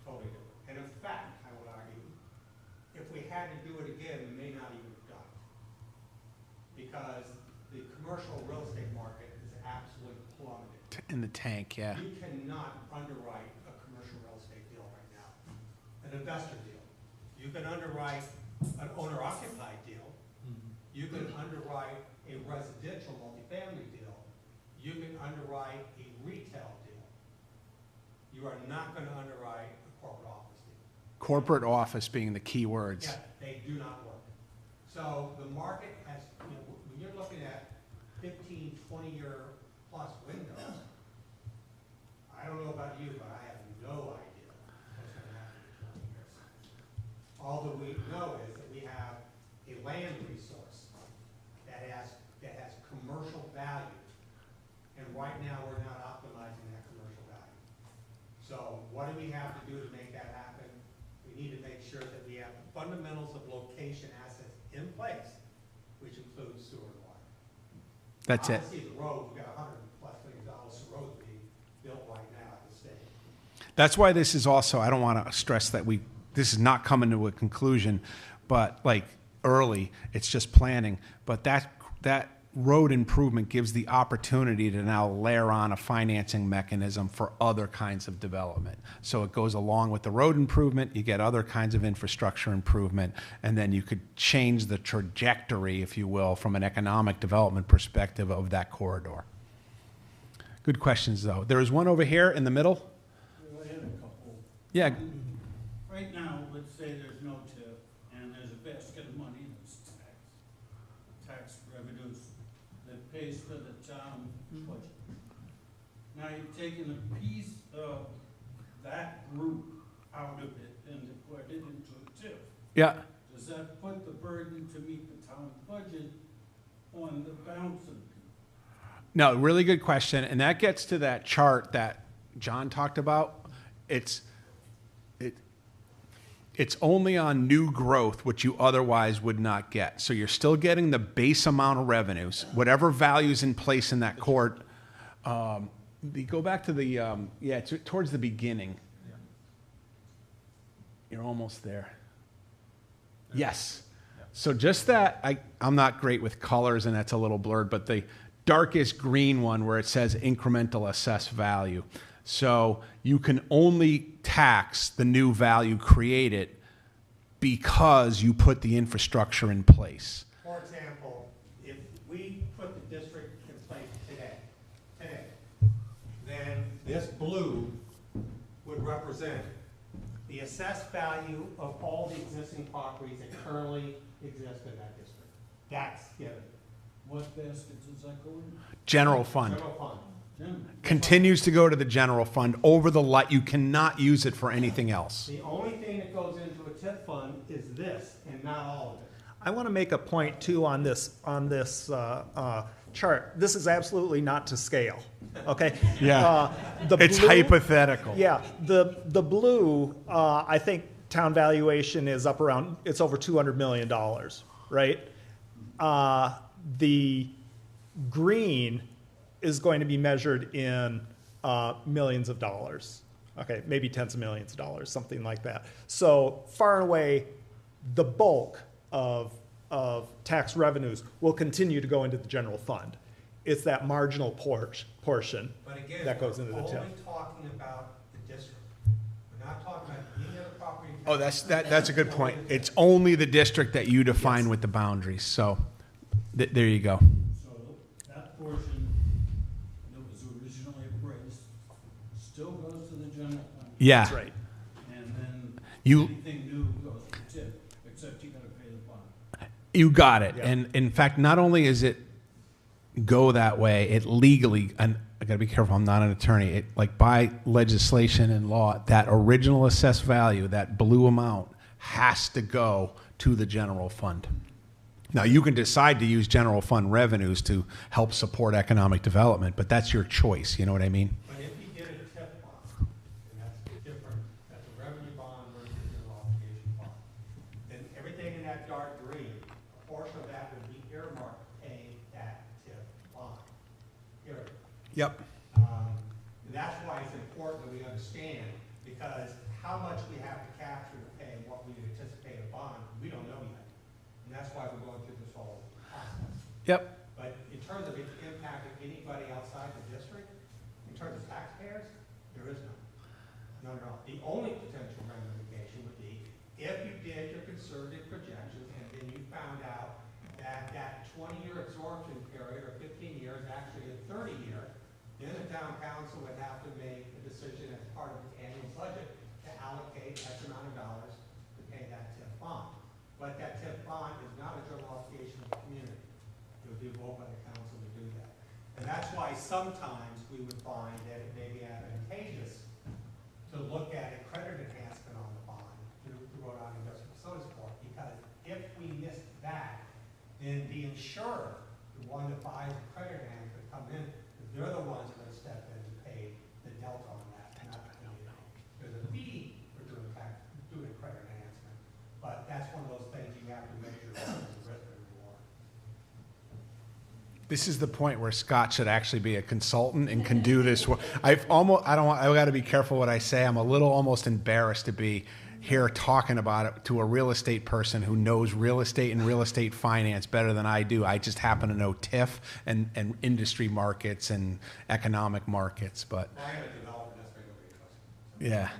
Speaker 1: totally different. And in fact, I would argue, if we had to do it again, we may not even have done it. Because the commercial real estate market is absolutely plummeted.
Speaker 2: In the tank, yeah.
Speaker 1: You cannot underwrite a commercial real estate deal right now, an investor deal. You can underwrite an owner-occupied deal. You can underwrite a residential multifamily deal. You can underwrite a retail deal. You are not going to underwrite a corporate office deal.
Speaker 2: Corporate office being the key words.
Speaker 1: Yeah, they do not work. So the market has, you know, when you're looking at 15, 20-year plus windows, I don't know about you, but I have no idea what's going to happen in 20 years. All that we know is that we have a land resource that has commercial value, and right now we're not optimizing that commercial value. So what do we have to do to make that happen? We need to make sure that we have the fundamentals of location assets in place, which includes sewer and water.
Speaker 2: That's it.
Speaker 1: Obviously, the road, we've got $100+ million of road being built right now at the state.
Speaker 2: That's why this is also, I don't want to stress that this is not coming to a conclusion, but like early, it's just planning. But that road improvement gives the opportunity to now layer on a financing mechanism for other kinds of development. So it goes along with the road improvement, you get other kinds of infrastructure improvement, and then you could change the trajectory, if you will, from an economic development perspective of that corridor. Good questions, though. There is one over here in the middle.
Speaker 6: I had a couple.
Speaker 2: Yeah.
Speaker 6: Right now, let's say there's no TIF, and there's a basket of money that's tax revenues that pays for the town budget. Now you've taken a piece of that group out of it and put it into a TIF.
Speaker 2: Yeah.
Speaker 6: Does that put the burden to meet the town budget on the balance of people?
Speaker 2: No, really good question. And that gets to that chart that John talked about. It's only on new growth, which you otherwise would not get. So you're still getting the base amount of revenues, whatever value's in place in that court. Go back to the, towards the beginning. You're almost there. Yes. So just that, I'm not great with colors and that's a little blurred, but the darkest green one where it says incremental assessed value. So you can only tax the new value created because you put the infrastructure in place.
Speaker 1: For example, if we put the district in place today, then this blue would represent the assessed value of all the existing properties that currently exist in that district. That's given.
Speaker 6: What basket does that go in?
Speaker 2: General fund.
Speaker 1: General fund.
Speaker 2: Continues to go to the general fund over the lot. You cannot use it for anything else.
Speaker 1: The only thing that goes into a TIF fund is this, and not all of it.
Speaker 3: I want to make a point too on this chart. This is absolutely not to scale. Okay.
Speaker 2: Yeah.
Speaker 3: The
Speaker 2: It's
Speaker 3: blue-
Speaker 2: hypothetical.
Speaker 3: Yeah. The blue, I think town valuation is up around. It's over $200 million, right? The green is going to be measured in millions of dollars. Okay, maybe tens of millions of dollars, something like that. So far and away, the bulk of tax revenues will continue to go into the general fund. It's that marginal portion
Speaker 1: But again,
Speaker 3: that goes into the
Speaker 1: we're
Speaker 3: TIF.
Speaker 1: only talking about the district. We're not talking about any other property.
Speaker 2: Oh, that's a good point. It's only the district that you define with the boundaries, so there you go.
Speaker 6: So that portion that was originally appraised still goes to the general fund.
Speaker 2: Yeah.
Speaker 3: That's right.
Speaker 6: And then
Speaker 2: You-
Speaker 6: anything new goes to TIF, except you gotta pay the bond.
Speaker 2: You got it.
Speaker 3: Yeah.
Speaker 2: And in fact, not only is it go that way, it legally, and I gotta be careful, I'm not an attorney, it, like by legislation and law, that original assessed value, that blue amount, has to go to the general fund. Now, you can decide to use general fund revenues to help support economic development, but that's your choice, you know what I mean?
Speaker 1: But if you get a TIF bond, and that's different, that's a revenue bond versus an obligation bond, then everything in that dark green, a portion of that would be earmarked to pay that TIF bond. Period.
Speaker 2: Yep.
Speaker 1: And that's why it's important that we understand, because how much we have to capture to pay what we anticipate a bond, we don't know yet. And that's why we're going through this whole process.
Speaker 2: Yep.
Speaker 1: But in terms of its impact of anybody outside the district, in terms of taxpayers, there is none. None at all. The only potential ramification would be if you did your conservative projections and then you found out that that 20-year absorption period or 15 years, actually a 30-year, then the town council would have to make a decision as part of its annual budget to allocate X amount of dollars to pay that TIF bond. But that TIF bond is not a general obligation of the community. It would be a vote by the council to do that. And that's why sometimes we would find that it may be advantageous to look at a credit enhancement on the bond through Rhode Island Industrial Facilities Corp. Because if we missed that, then the insurer, the one that buys the credit enhancement, come in, they're the ones that are going to step in and pay the delta on that, not the community. There's a fee for doing credit enhancement, but that's one of those things you have to measure as a risk and reward.
Speaker 2: This is the point where Scott should actually be a consultant and can do this. I've got to be careful what I say. I'm a little almost embarrassed to be here talking about it to a real estate person who knows real estate and real estate finance better than I do. I just happen to know TIF and industry markets and economic markets, but
Speaker 1: I am a developer, that's very good.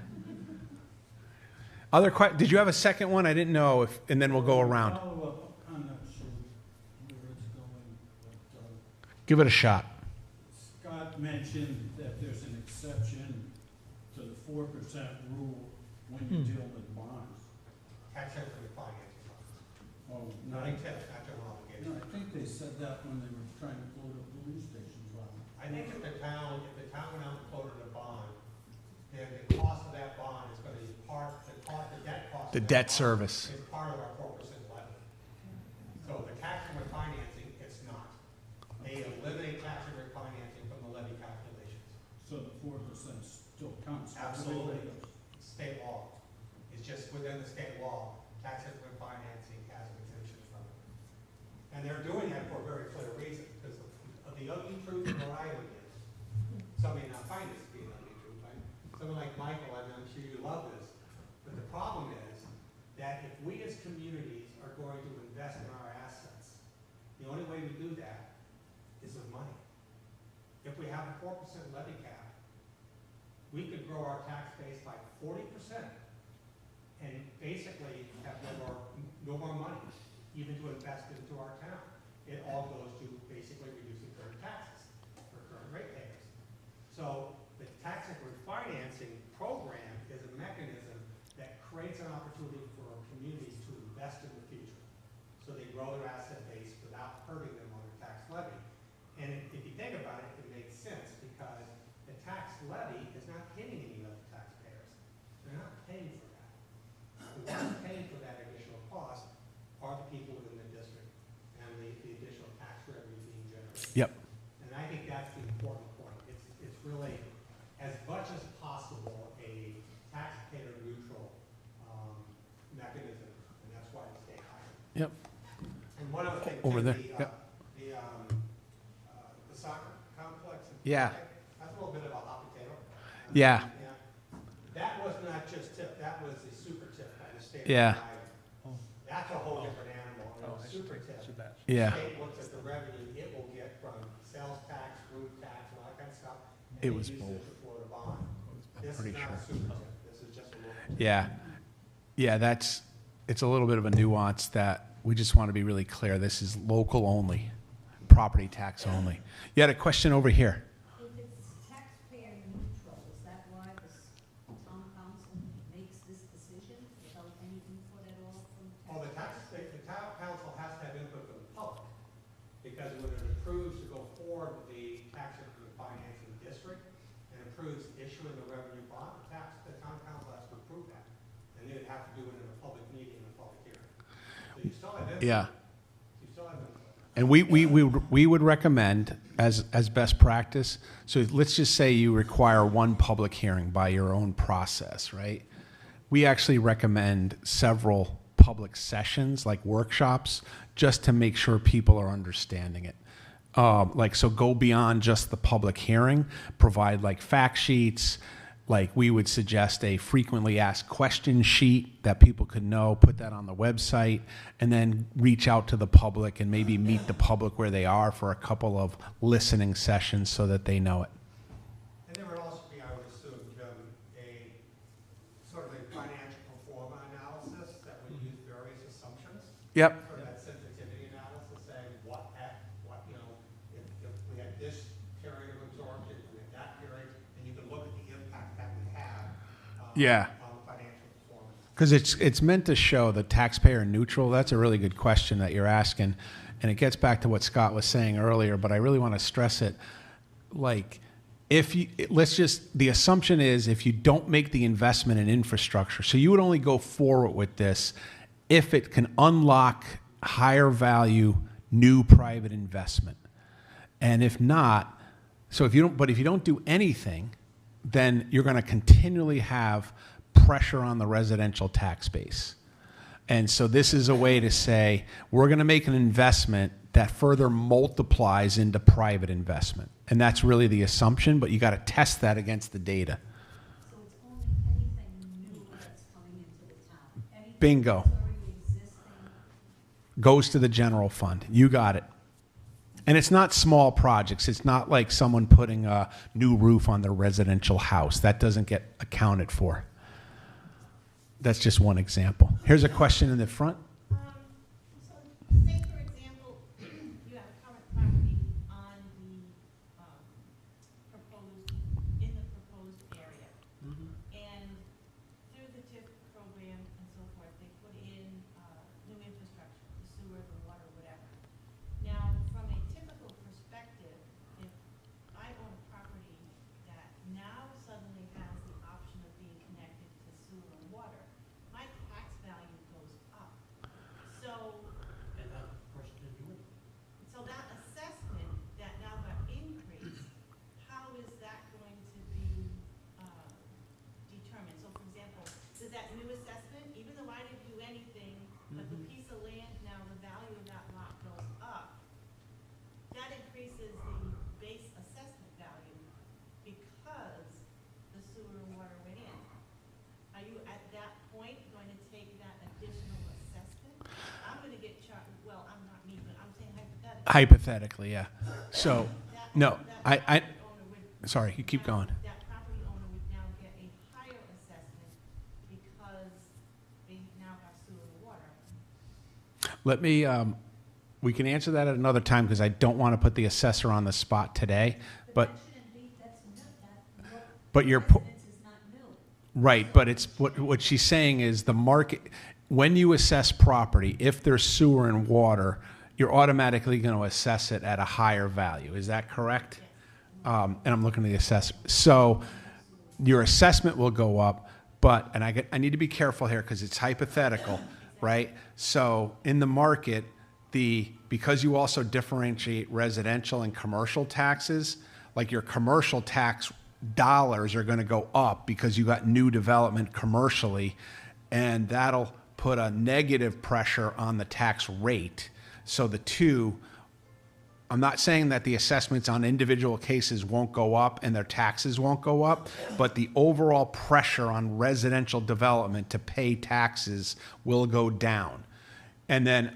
Speaker 2: yeah. Did you have a second one? I didn't know if, and then we'll go around.
Speaker 6: Follow up, I'm not sure where it's going, but,
Speaker 2: Give it a shot.
Speaker 6: Scott mentioned that there's an exception to the 4% rule when you deal with bonds.
Speaker 1: Tax equity financing funds.
Speaker 6: Oh,
Speaker 1: Not
Speaker 6: no,
Speaker 1: a TIF, not general obligation.
Speaker 6: I think they said that when they were trying to float a police station bond.
Speaker 1: I think if the town went out and floated a bond, then the cost of that bond is going to be the debt cost.
Speaker 2: The
Speaker 1: of that
Speaker 2: debt
Speaker 1: bond
Speaker 2: service.
Speaker 1: Is part of our 4% levy. So the tax equity financing, it's not. They eliminate tax equity financing from the levy calculations.
Speaker 6: So the 4% still counts.
Speaker 1: Absolutely. State law. It's just within the state law, tax equity financing has an exemption from it. And they're doing that for a very clear reason, because of the ugly truth of Rhode Island is, some may not find this to be an ugly truth, right? Someone like Michael, I'm sure you love this, but the problem is that if we as communities are going to invest in our assets, the only way we do that is with money. If we have a 4% levy cap, we could grow our tax base by 40% and basically have no more money, even to invest into our town. It all goes to basically reducing current taxes for current ratepayers. So the tax equity financing program is a mechanism that creates an opportunity for communities to invest in the future. So they grow their asset base without hurting them on their tax levy. And if you think about it, it makes sense because the tax levy is not hitting any of the taxpayers. They're not paying for that. The ones paying for that additional cost are the people within the district and the additional tax revenue being generated.
Speaker 2: Yep.
Speaker 1: And I think that's the important point. It's really, as much as possible, a taxpayer neutral mechanism, and that's why it's stay higher.
Speaker 2: Yep.
Speaker 1: And one other thing,
Speaker 2: Over
Speaker 1: too,
Speaker 2: there,
Speaker 1: the
Speaker 2: yep.
Speaker 1: soccer complex.
Speaker 2: Yeah.
Speaker 1: That's a little bit of a hot potato.
Speaker 2: Yeah.
Speaker 1: That was not just TIF, that was the super TIF by the state of
Speaker 2: Yeah.
Speaker 1: Rhode Island. That's a whole different animal, and the super TIF.
Speaker 2: Yeah.
Speaker 1: The state looks at the revenue it will get from sales tax, roof tax, and all that kind of stuff. and
Speaker 2: It
Speaker 1: they
Speaker 2: was
Speaker 1: use
Speaker 2: both.
Speaker 1: to float a bond. This is
Speaker 2: pretty
Speaker 1: not a
Speaker 2: sure.
Speaker 1: super TIF, this is just a local.
Speaker 2: Yeah. Yeah, it's a little bit of a nuance that we just want to be really clear. This is local only, property tax only. You had a question over here.
Speaker 7: If it's taxpayer neutral, is that why the town council makes this decision without any input at all from
Speaker 1: Well,
Speaker 7: taxpayers?
Speaker 1: the town council has to have input from the public, because when it approves to go forward with the tax increment financing district, and approves issuing the revenue bond, the town council has to approve that. And they would have to do it in a public meeting, in a public hearing. So you still have input.
Speaker 2: Yeah.
Speaker 1: You still have input.
Speaker 2: And we would recommend, as best practice, so let's just say you require one public hearing by your own process, right? We actually recommend several public sessions, like workshops, just to make sure people are understanding it. So go beyond just the public hearing, provide like fact sheets, like we would suggest a frequently asked question sheet that people could know, put that on the website, and then reach out to the public and maybe meet the public where they are for a couple of listening sessions so that they know it.
Speaker 1: And there would also be, I would assume, a sort of a financial pro forma analysis that would use various assumptions.
Speaker 2: Yep.
Speaker 1: Sort of that sensitivity analysis, saying if we had this period of absorption, we had that period, and you can look at the impact that we have
Speaker 2: Yeah.
Speaker 1: on the financial performance.
Speaker 2: Because it's meant to show the taxpayer neutral. That's a really good question that you're asking. And it gets back to what Scott was saying earlier, but I really want to stress it. Like, the assumption is if you don't make the investment in infrastructure, so you would only go forward with this if it can unlock higher value, new private investment. And if not, if you don't do anything, then you're going to continually have pressure on the residential tax base. And so this is a way to say, we're going to make an investment that further multiplies into private investment. And that's really the assumption, but you got to test that against the data.
Speaker 7: So it's only anything new that's coming into the town? Anything
Speaker 2: Bingo.
Speaker 7: that's already existing?
Speaker 2: Goes to the general fund. You got it. And it's not small projects. It's not like someone putting a new roof on their residential house. That doesn't get accounted for. That's just one example. Here's a question in the front.
Speaker 8: So, say for example, you have current property on the proposed area. And through the TIF program and so forth, they put in new infrastructure, the sewer, the water, whatever. Now, from a typical perspective, if I own a property that now suddenly has the option of being connected to sewer and water, my tax value goes up. So, so that assessment that now got increased, how is that going to be determined? So for example, does that new assessment, even though I didn't do anything, but the piece of land now, the value of that lot goes up, that increases the base assessment value because the sewer and water went in. Are you at that point going to take that additional assessment? I'm going to get charged, well, I'm not me, but I'm saying hypothetically.
Speaker 2: Hypothetically, yeah. So,
Speaker 8: That-
Speaker 2: no,
Speaker 8: that
Speaker 2: I
Speaker 8: property owner would
Speaker 2: sorry, you keep
Speaker 8: now-
Speaker 2: going.
Speaker 8: That property owner would now get a higher assessment because they now have sewer and water.
Speaker 2: Let me, we can answer that at another time because I don't want to put the assessor on the spot today. But,
Speaker 7: that shouldn't be, that's new, that,
Speaker 2: but your, po-
Speaker 7: residence is not new.
Speaker 2: right, but it's, what she's saying is the market, when you assess property, if there's sewer and water, you're automatically going to assess it at a higher value. Is that correct? And I'm looking at the assessor. So your assessment will go up, but, and I need to be careful here because it's hypothetical, right? So in the market, because you also differentiate residential and commercial taxes, like your commercial tax dollars are going to go up because you got new development commercially, and that'll put a negative pressure on the tax rate. So the two, I'm not saying that the assessments on individual cases won't go up and their taxes won't go up, but the overall pressure on residential development to pay taxes will go down. And then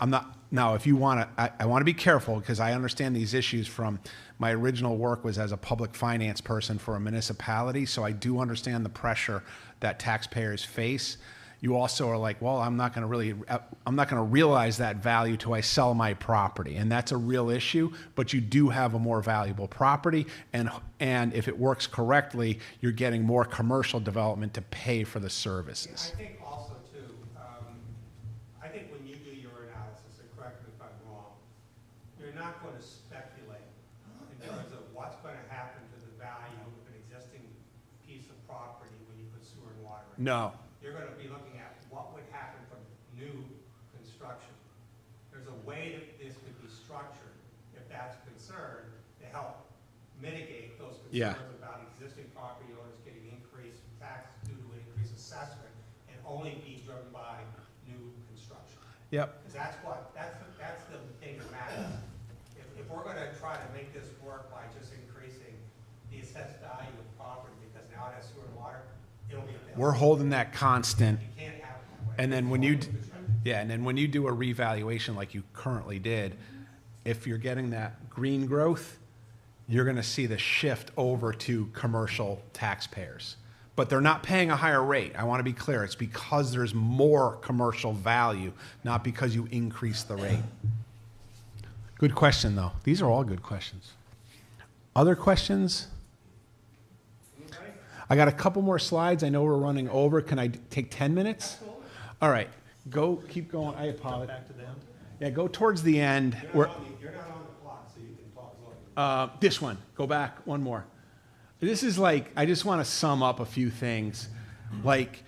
Speaker 2: now if you want to, I want to be careful because I understand these issues from my original work was as a public finance person for a municipality, so I do understand the pressure that taxpayers face. you also are like, well, I'm not going to realize that value till I sell my property. And that's a real issue, but you do have a more valuable property. And if it works correctly, you're getting more commercial development to pay for the services.
Speaker 1: I think also too, I think when you do your analysis, and correct me if I'm wrong, you're not going to speculate in terms of what's going to happen to the value of an existing piece of property when you put sewer and water in.
Speaker 2: No.
Speaker 1: You're going to be looking at what would happen from new construction. There's a way that this could be structured, if that's concerned, to help mitigate those concerns about existing property owners getting increased tax due to an increased assessment and only be driven by new construction.
Speaker 2: Yep.
Speaker 1: Because that's the thing that matters. If we're going to try to make this work by just increasing the assessed value of property because now it has sewer and water, it'll be a failure.
Speaker 2: We're holding that constant.
Speaker 1: You can't have it that way.
Speaker 2: And then when you, and then when you do a revaluation like you currently did, if you're getting that green growth, you're going to see the shift over to commercial taxpayers. But they're not paying a higher rate. I want to be clear. It's because there's more commercial value, not because you increase the rate. Good question, though. These are all good questions. Other questions? I got a couple more slides. I know we're running over. Can I take 10 minutes? All right. Keep going. I apologize.
Speaker 3: Back to the end.
Speaker 2: Yeah, go towards the end.
Speaker 1: You're not on the clock, so you can talk as long as you
Speaker 2: This one. Go back one more. This is like, I just want to sum up a few things. Like,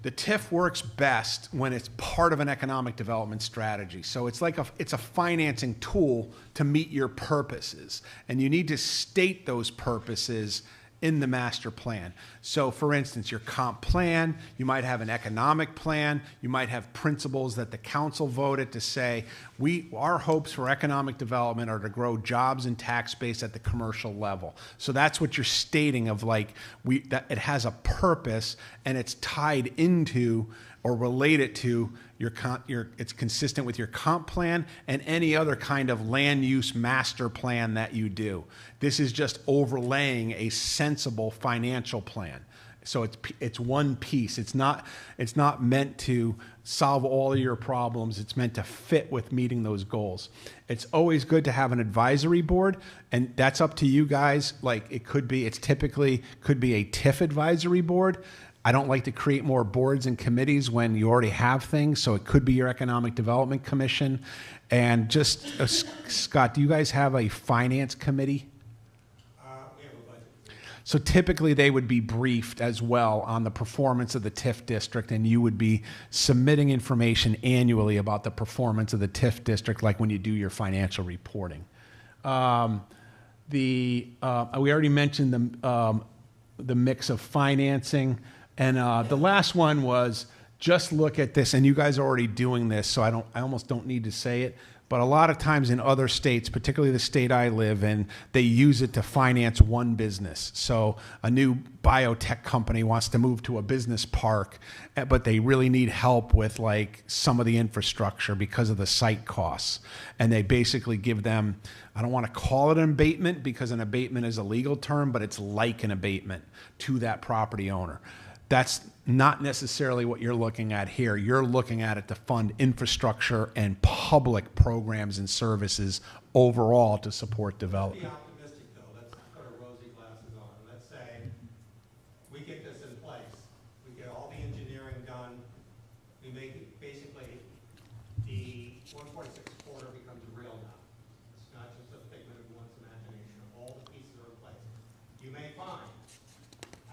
Speaker 2: the TIF works best when it's part of an economic development strategy. So it's like it's a financing tool to meet your purposes. And you need to state those purposes in the master plan. So for instance, your comp plan, you might have an economic plan, you might have principles that the council voted to say, our hopes for economic development are to grow jobs and tax base at the commercial level. So that's what you're stating of like, that it has a purpose and it's tied into or related to it's consistent with your comp plan and any other kind of land use master plan that you do. This is just overlaying a sensible financial plan. So it's one piece. It's not meant to solve all of your problems. It's meant to fit with meeting those goals. It's always good to have an advisory board, and that's up to you guys. Like it's typically could be a TIF advisory board. I don't like to create more boards and committees when you already have things, so it could be your Economic Development Commission. And just, Scott, do you guys have a finance committee?
Speaker 1: We have a budget.
Speaker 2: So typically they would be briefed as well on the performance of the TIF district, and you would be submitting information annually about the performance of the TIF district, like when you do your financial reporting. We already mentioned the mix of financing. And the last one was just look at this, and you guys are already doing this, so I almost don't need to say it. But a lot of times in other states, particularly the state I live in, they use it to finance one business. So a new biotech company wants to move to a business park, but they really need help with like some of the infrastructure because of the site costs. And they basically give them, I don't want to call it an abatement because an abatement is a legal term, but it's like an abatement to that property owner. That's not necessarily what you're looking at here. You're looking at it to fund infrastructure and public programs and services overall to support development.
Speaker 1: Be optimistic though. Let's put our rosy glasses on. Let's say we get this in place. We get all the engineering done. We make it basically the 146 corridor becomes real now. It's not just a figment of one's imagination. All the pieces are in place. You may find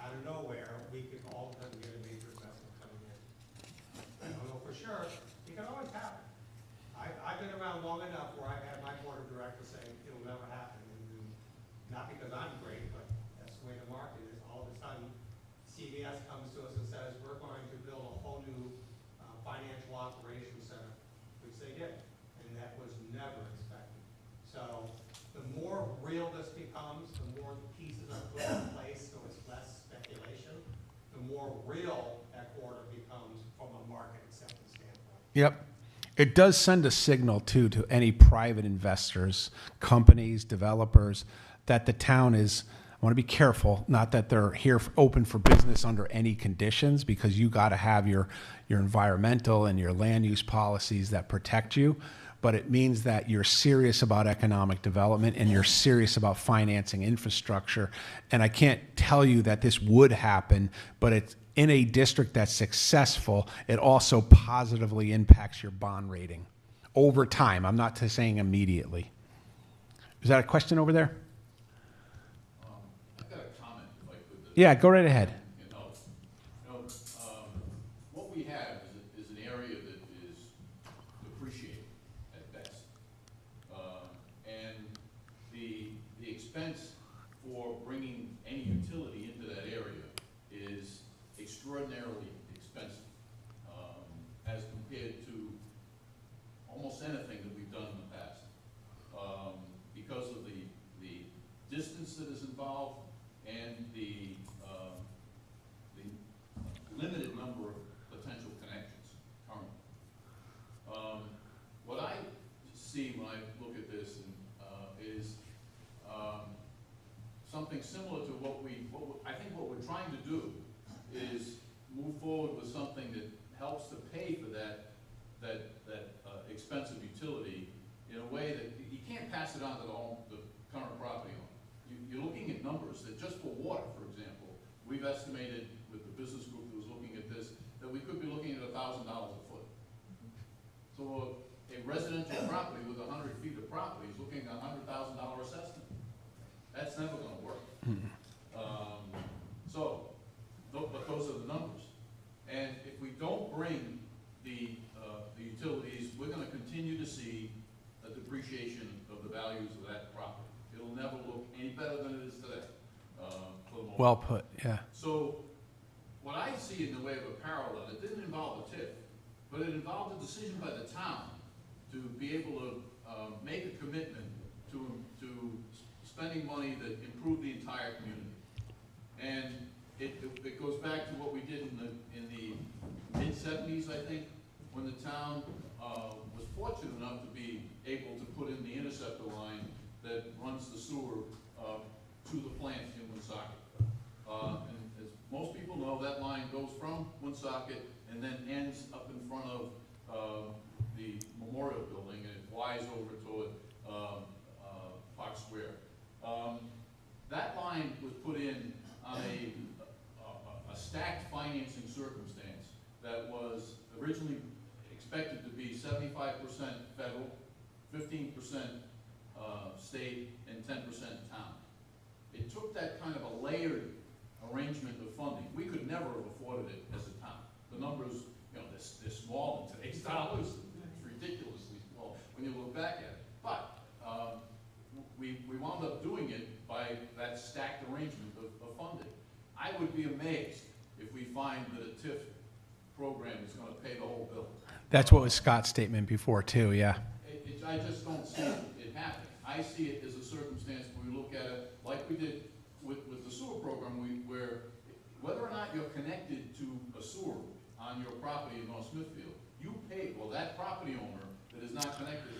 Speaker 1: out of nowhere we could all of a sudden get a major investment coming in. I don't know for sure. It can always happen. I've been around long enough where I've had my board of directors saying it'll never happen. And not because I'm great, but that's the way the market is. All of a sudden, CVS comes to us and says, we're going to build a whole new financial operations center, which they did. And that was never expected. So the more real this becomes, the more the pieces are put in place, so it's less speculation, the more real that corridor becomes from a market acceptance standpoint.
Speaker 2: Yep. It does send a signal, too, to any private investors, companies, developers, that the town is, want to be careful, not that they're here open for business under any conditions, because you got to have your environmental and your land use policies that protect you. But it means that you're serious about economic development and you're serious about financing infrastructure. And I can't tell you that this would happen, but it's in a district that's successful, it also positively impacts your bond rating over time. I'm not saying immediately. Is that a question over there?
Speaker 9: I've got a comment, if I could.
Speaker 2: Yeah, go right ahead.
Speaker 9: What we have is an area that is depreciated at best. And the expense for bringing any utility into that area is extraordinarily expensive as compared to almost anything that we've done in the past. Because of the distance that is involved and the limited number of potential connections currently. What I see when I look at this is something similar to I think what we're trying to do is move forward with something that helps to pay for that expensive utility in a way that you can't pass it on to the current property owner. You're looking at numbers that just for water, for example, we've estimated with the business group that was looking at this, that we could be looking at $1,000 a foot. So a residential property with 100 feet of property is looking at $100,000 assessment. That's never gonna work. But those are the numbers. And if we don't bring the utilities, we're gonna continue to see a depreciation of the values of that property. It'll never look any better than it is today, for the most
Speaker 2: Well
Speaker 9: part.
Speaker 2: put, yeah.
Speaker 9: So what I see in the way of a parallel, it didn't involve a TIF, but it involved a decision by the town to be able to make a commitment to spending money that improved the entire community. And it goes back to what we did in the mid-70s, I think, when the town was fortunate enough to be able to put in the interceptor line that runs the sewer to the plant in Woonsocket. And as most people know, that line goes from Woonsocket and then ends up in front of the Memorial Building, and it flies over toward Park Square. That line was put in on a stacked financing circumstance that was originally expected to be 75% federal, 15% state, and 10% town. It took that kind of a layered arrangement of funding. We could never have afforded it as a town. The numbers, they're small in today's dollars. It's ridiculously small when you look back at it. But we wound up doing it by that stacked arrangement of funding. I would be amazed if we find that a TIF program is going to pay the whole bill.
Speaker 2: That's what was Scott's statement before too, yeah.
Speaker 9: I just don't see it happening. I see it as a circumstance where we look at it like we did with the sewer program, where whether or not you're connected to a sewer on your property in North Smithfield, you pay, well, that property owner that is not connected,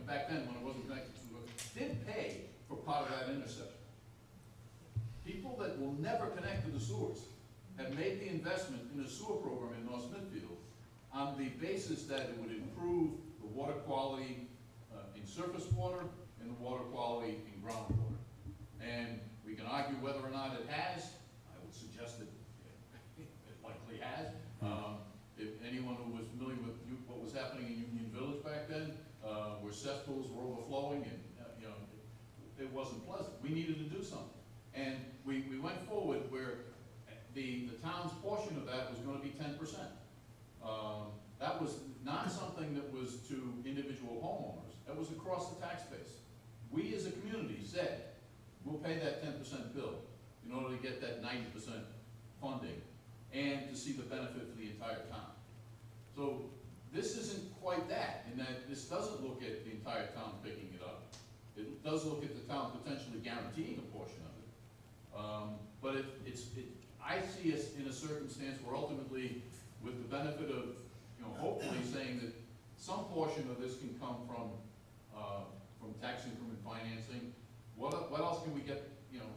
Speaker 9: back then when it wasn't connected to it, did pay for part of that intersection. People that will never connect to the sewers have made the investment in a sewer program in North Smithfield on the basis that it would improve the water quality in surface water and the water quality in groundwater. And we can argue whether or not it has. I would suggest that it likely has. If anyone who was familiar with what was happening in Union Village back then, where cesspools were overflowing and it wasn't pleasant. We needed to do something. And we went forward where the town's portion of that was going to be 10%. That was not something that was to individual homeowners. That was across the tax base. We as a community said, we'll pay that 10% bill in order to get that 90% funding and to see the benefit for the entire town. So this isn't quite that, in that this doesn't look at the entire town picking it up. It does look at the town potentially guaranteeing a portion of it. But I see us in a circumstance where ultimately, with the benefit of, hopefully saying that some portion of this can come from tax increment financing. What else can we get,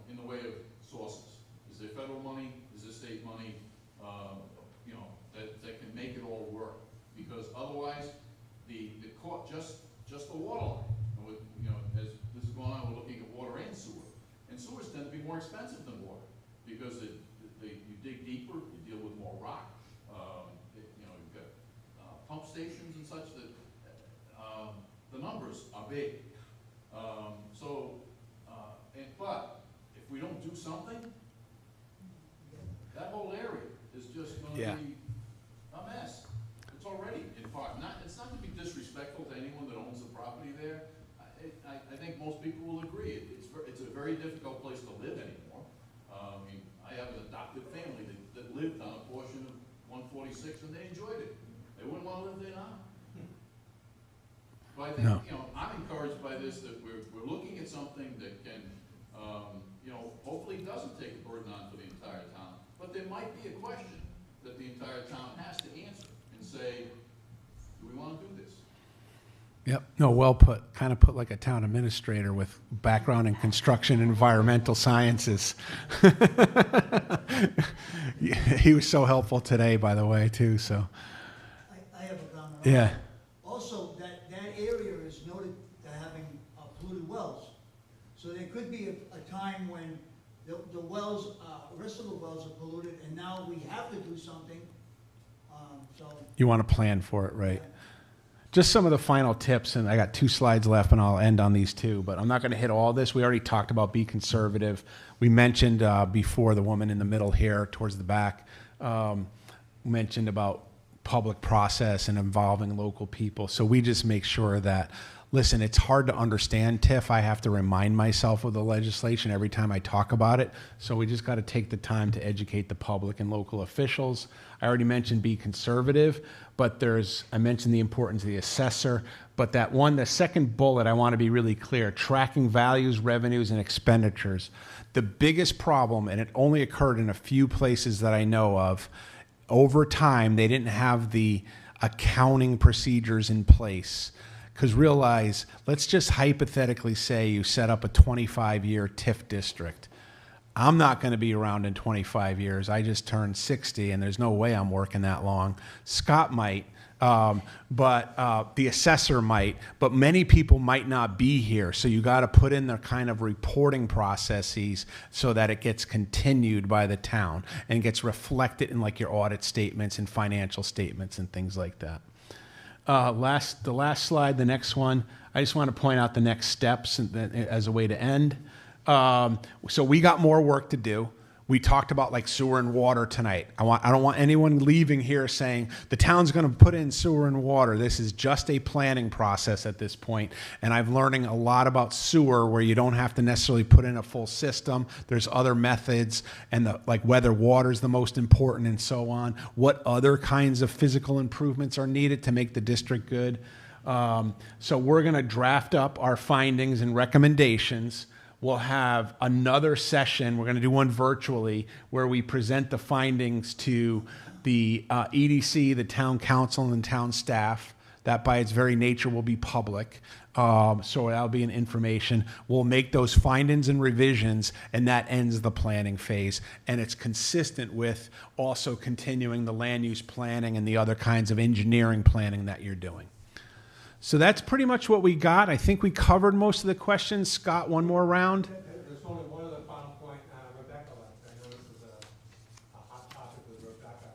Speaker 9: in the way of sources. Is there federal money? Is there state money? You know, that can make it all work. Because otherwise, the court, just the water line, and with, you know, as this is going on, we're looking at water and sewer. And sewers tend to be more expensive than water, because you dig deeper, you deal with more rock. You know, you've got pump stations and such that the numbers are big. But if we don't do something, that whole area is just going to be a mess. It's already in part. It's not to be disrespectful to anyone that owns the property there. I think most people will agree. It's a very difficult place to live anymore. I mean, I have an adopted family that lived on a portion of 146, and they enjoyed it. They wouldn't want to live there now. But I think, you know, I'm encouraged by this, that we're looking at something that can, you know, hopefully doesn't take a burden on for the entire town. But there might be a question that the entire town has to answer and say, do we want to do this?
Speaker 2: Yep. No, well put. Kind of put like a town administrator with background in construction and environmental sciences. He was so helpful today, by the way, too. So.
Speaker 4: I have a comment.
Speaker 2: Yeah.
Speaker 4: Also, that area is noted to having polluted wells. So there could be a time when the wells, the rest of the wells are polluted, and now we have to do something. So
Speaker 2: You want to plan for it, right? Just some of the final tips, and I got 2 slides left, and I'll end on these 2, but I'm not going to hit all this. We already talked about be conservative. We mentioned before, the woman in the middle here towards the back, mentioned about public process and involving local people. So we just make sure that, listen, it's hard to understand TIF. I have to remind myself of the legislation every time I talk about it. So we just got to take the time to educate the public and local officials. I already mentioned be conservative, but I mentioned the importance of the assessor. But the second bullet, I want to be really clear, tracking values, revenues, and expenditures. The biggest problem, and it only occurred in a few places that I know of, over time, they didn't have the accounting procedures in place. Because realize, let's just hypothetically say you set up a 25-year TIF district. I'm not going to be around in 25 years. I just turned 60, and there's no way I'm working that long. Scott might, but the assessor might, but many people might not be here. So you got to put in the kind of reporting processes so that it gets continued by the town and gets reflected in like your audit statements and financial statements and things like that. The last slide, the next one, I just want to point out the next steps as a way to end. So we got more work to do. We talked about like sewer and water tonight. I don't want anyone leaving here saying the town's going to put in sewer and water. This is just a planning process at this point. And I'm learning a lot about sewer where you don't have to necessarily put in a full system. There's other methods, and like whether water is the most important and so on. What other kinds of physical improvements are needed to make the district good. So we're going to draft up our findings and recommendations. We'll have another session, we're going to do one virtually, where we present the findings to the EDC, the town council, and town staff. That by its very nature will be public. So that'll be an information. We'll make those findings and revisions, and that ends the planning phase. And it's consistent with also continuing the land use planning and the other kinds of engineering planning that you're doing. So that's pretty much what we got. I think we covered most of the questions. Scott, one more round.
Speaker 1: There's only one other final point, Rebecca left. I know this is a hot topic with Rebecca.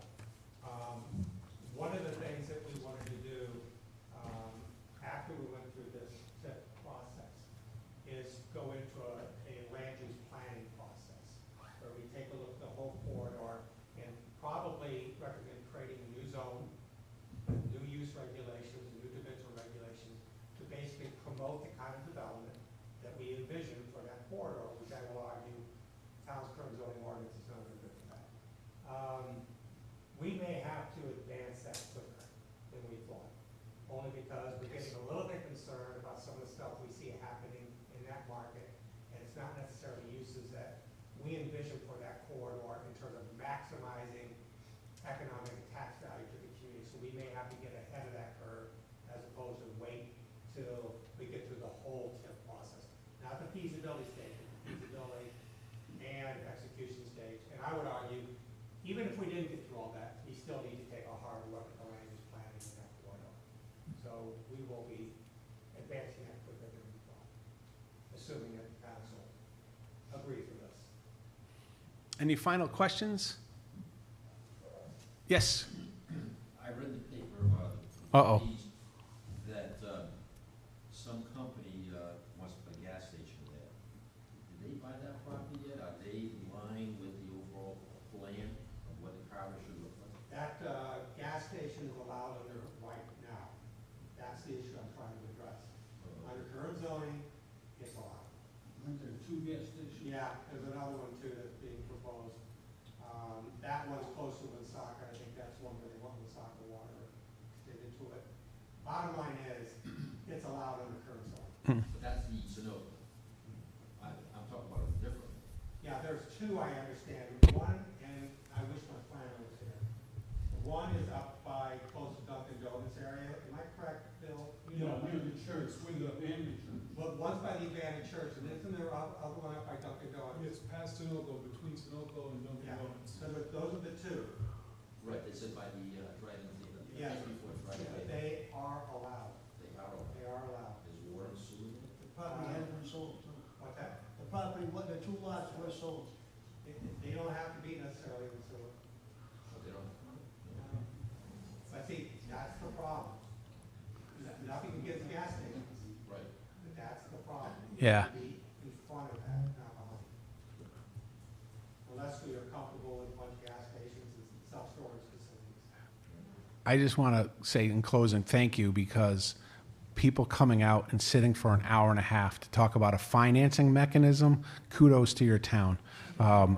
Speaker 1: One of the things that we wanted to do after we went through this TIF process is go into a land use planning process where we take a look at the whole corridor and probably recommend creating a new zone, new use regulations, new dimensional regulations to basically promote the kind of development that we envision for that corridor, which I will argue town's current zoning ordinance is not very good for that. We may have to advance that quicker than we thought, only because we're getting a little bit concerned about some of the stuff we see happening in that market, and it's not necessarily uses that we envision for that corridor in terms of maximizing economic and tax value to the community. So we may have to get ahead of that curve as opposed to wait till we get through the whole TIF process. Not the feasibility statement, the feasibility and execution all that, you still need to take a hard look at the land use planning in that corridor. So we will be advancing that quicker than we thought, assuming that the council agrees with us.
Speaker 2: Any final questions? Yes.
Speaker 10: I read the paper,
Speaker 2: Uh-oh.
Speaker 10: that some company wants to put a gas station there. Did they buy that property yet? Are they in line with the overall plan of what the car should look like?
Speaker 1: That gas station is allowed under right now. That's the issue I'm trying to address. Under current zoning, it's allowed.
Speaker 6: Aren't there 2 gas stations?
Speaker 1: Yeah, there's another one too that's being proposed. That one's close to Woonsocket. I think that's one where they want Woonsocket water extended to it. Bottom line is, it's allowed under current zoning.
Speaker 10: But that's the Sunoco. I'm talking about it differently.
Speaker 1: Yeah, there's 2 I understand. One, and I wish my planner was here. One is up by close to Dunkin' Donuts area. Am I correct, Bill? You know,
Speaker 6: Near the church, with the bandage.
Speaker 1: But one's by the abandoned church, and isn't there other one up by Dunkin' Donuts?
Speaker 11: It's past Sunoco, between Sunoco and Dunkin'
Speaker 1: Yeah.
Speaker 11: Donuts.
Speaker 1: So those are the 2.
Speaker 10: Right, they said by the drive-in theater.
Speaker 1: Yes.
Speaker 10: Before it's right away.
Speaker 1: They are allowed.
Speaker 10: They are all,
Speaker 1: They are allowed.
Speaker 10: there's water and sewer there?
Speaker 4: The property has been sold too.
Speaker 1: What's that?
Speaker 4: The property, the 2 lots were sold.
Speaker 1: They don't have to be necessarily in sewer.
Speaker 10: But they don't.
Speaker 1: But see, that's the problem. Nothing against gas stations,
Speaker 10: Right.
Speaker 1: but that's the problem.
Speaker 2: Yeah.
Speaker 1: You need to be in front of that, not behind. Unless we are comfortable with a bunch of gas stations and self-storage facilities.
Speaker 2: I just want to say in closing, thank you, because people coming out and sitting for an hour and a half to talk about a financing mechanism, kudos to your town.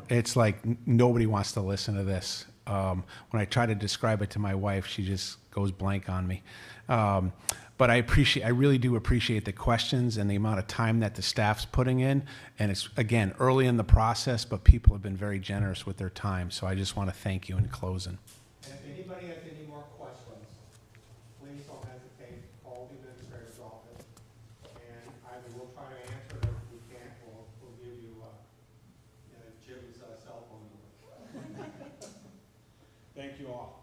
Speaker 2: It's like nobody wants to listen to this. When I try to describe it to my wife, she just goes blank on me. But I really do appreciate the questions and the amount of time that the staff's putting in. And it's, again, early in the process, but people have been very generous with their time. So I just want to thank you in closing.
Speaker 1: And if anybody has any more questions, please don't hesitate, call the administrator's office, and either we'll try to answer it, or if we can't, we'll give you Jim's cell phone number. Thank you all.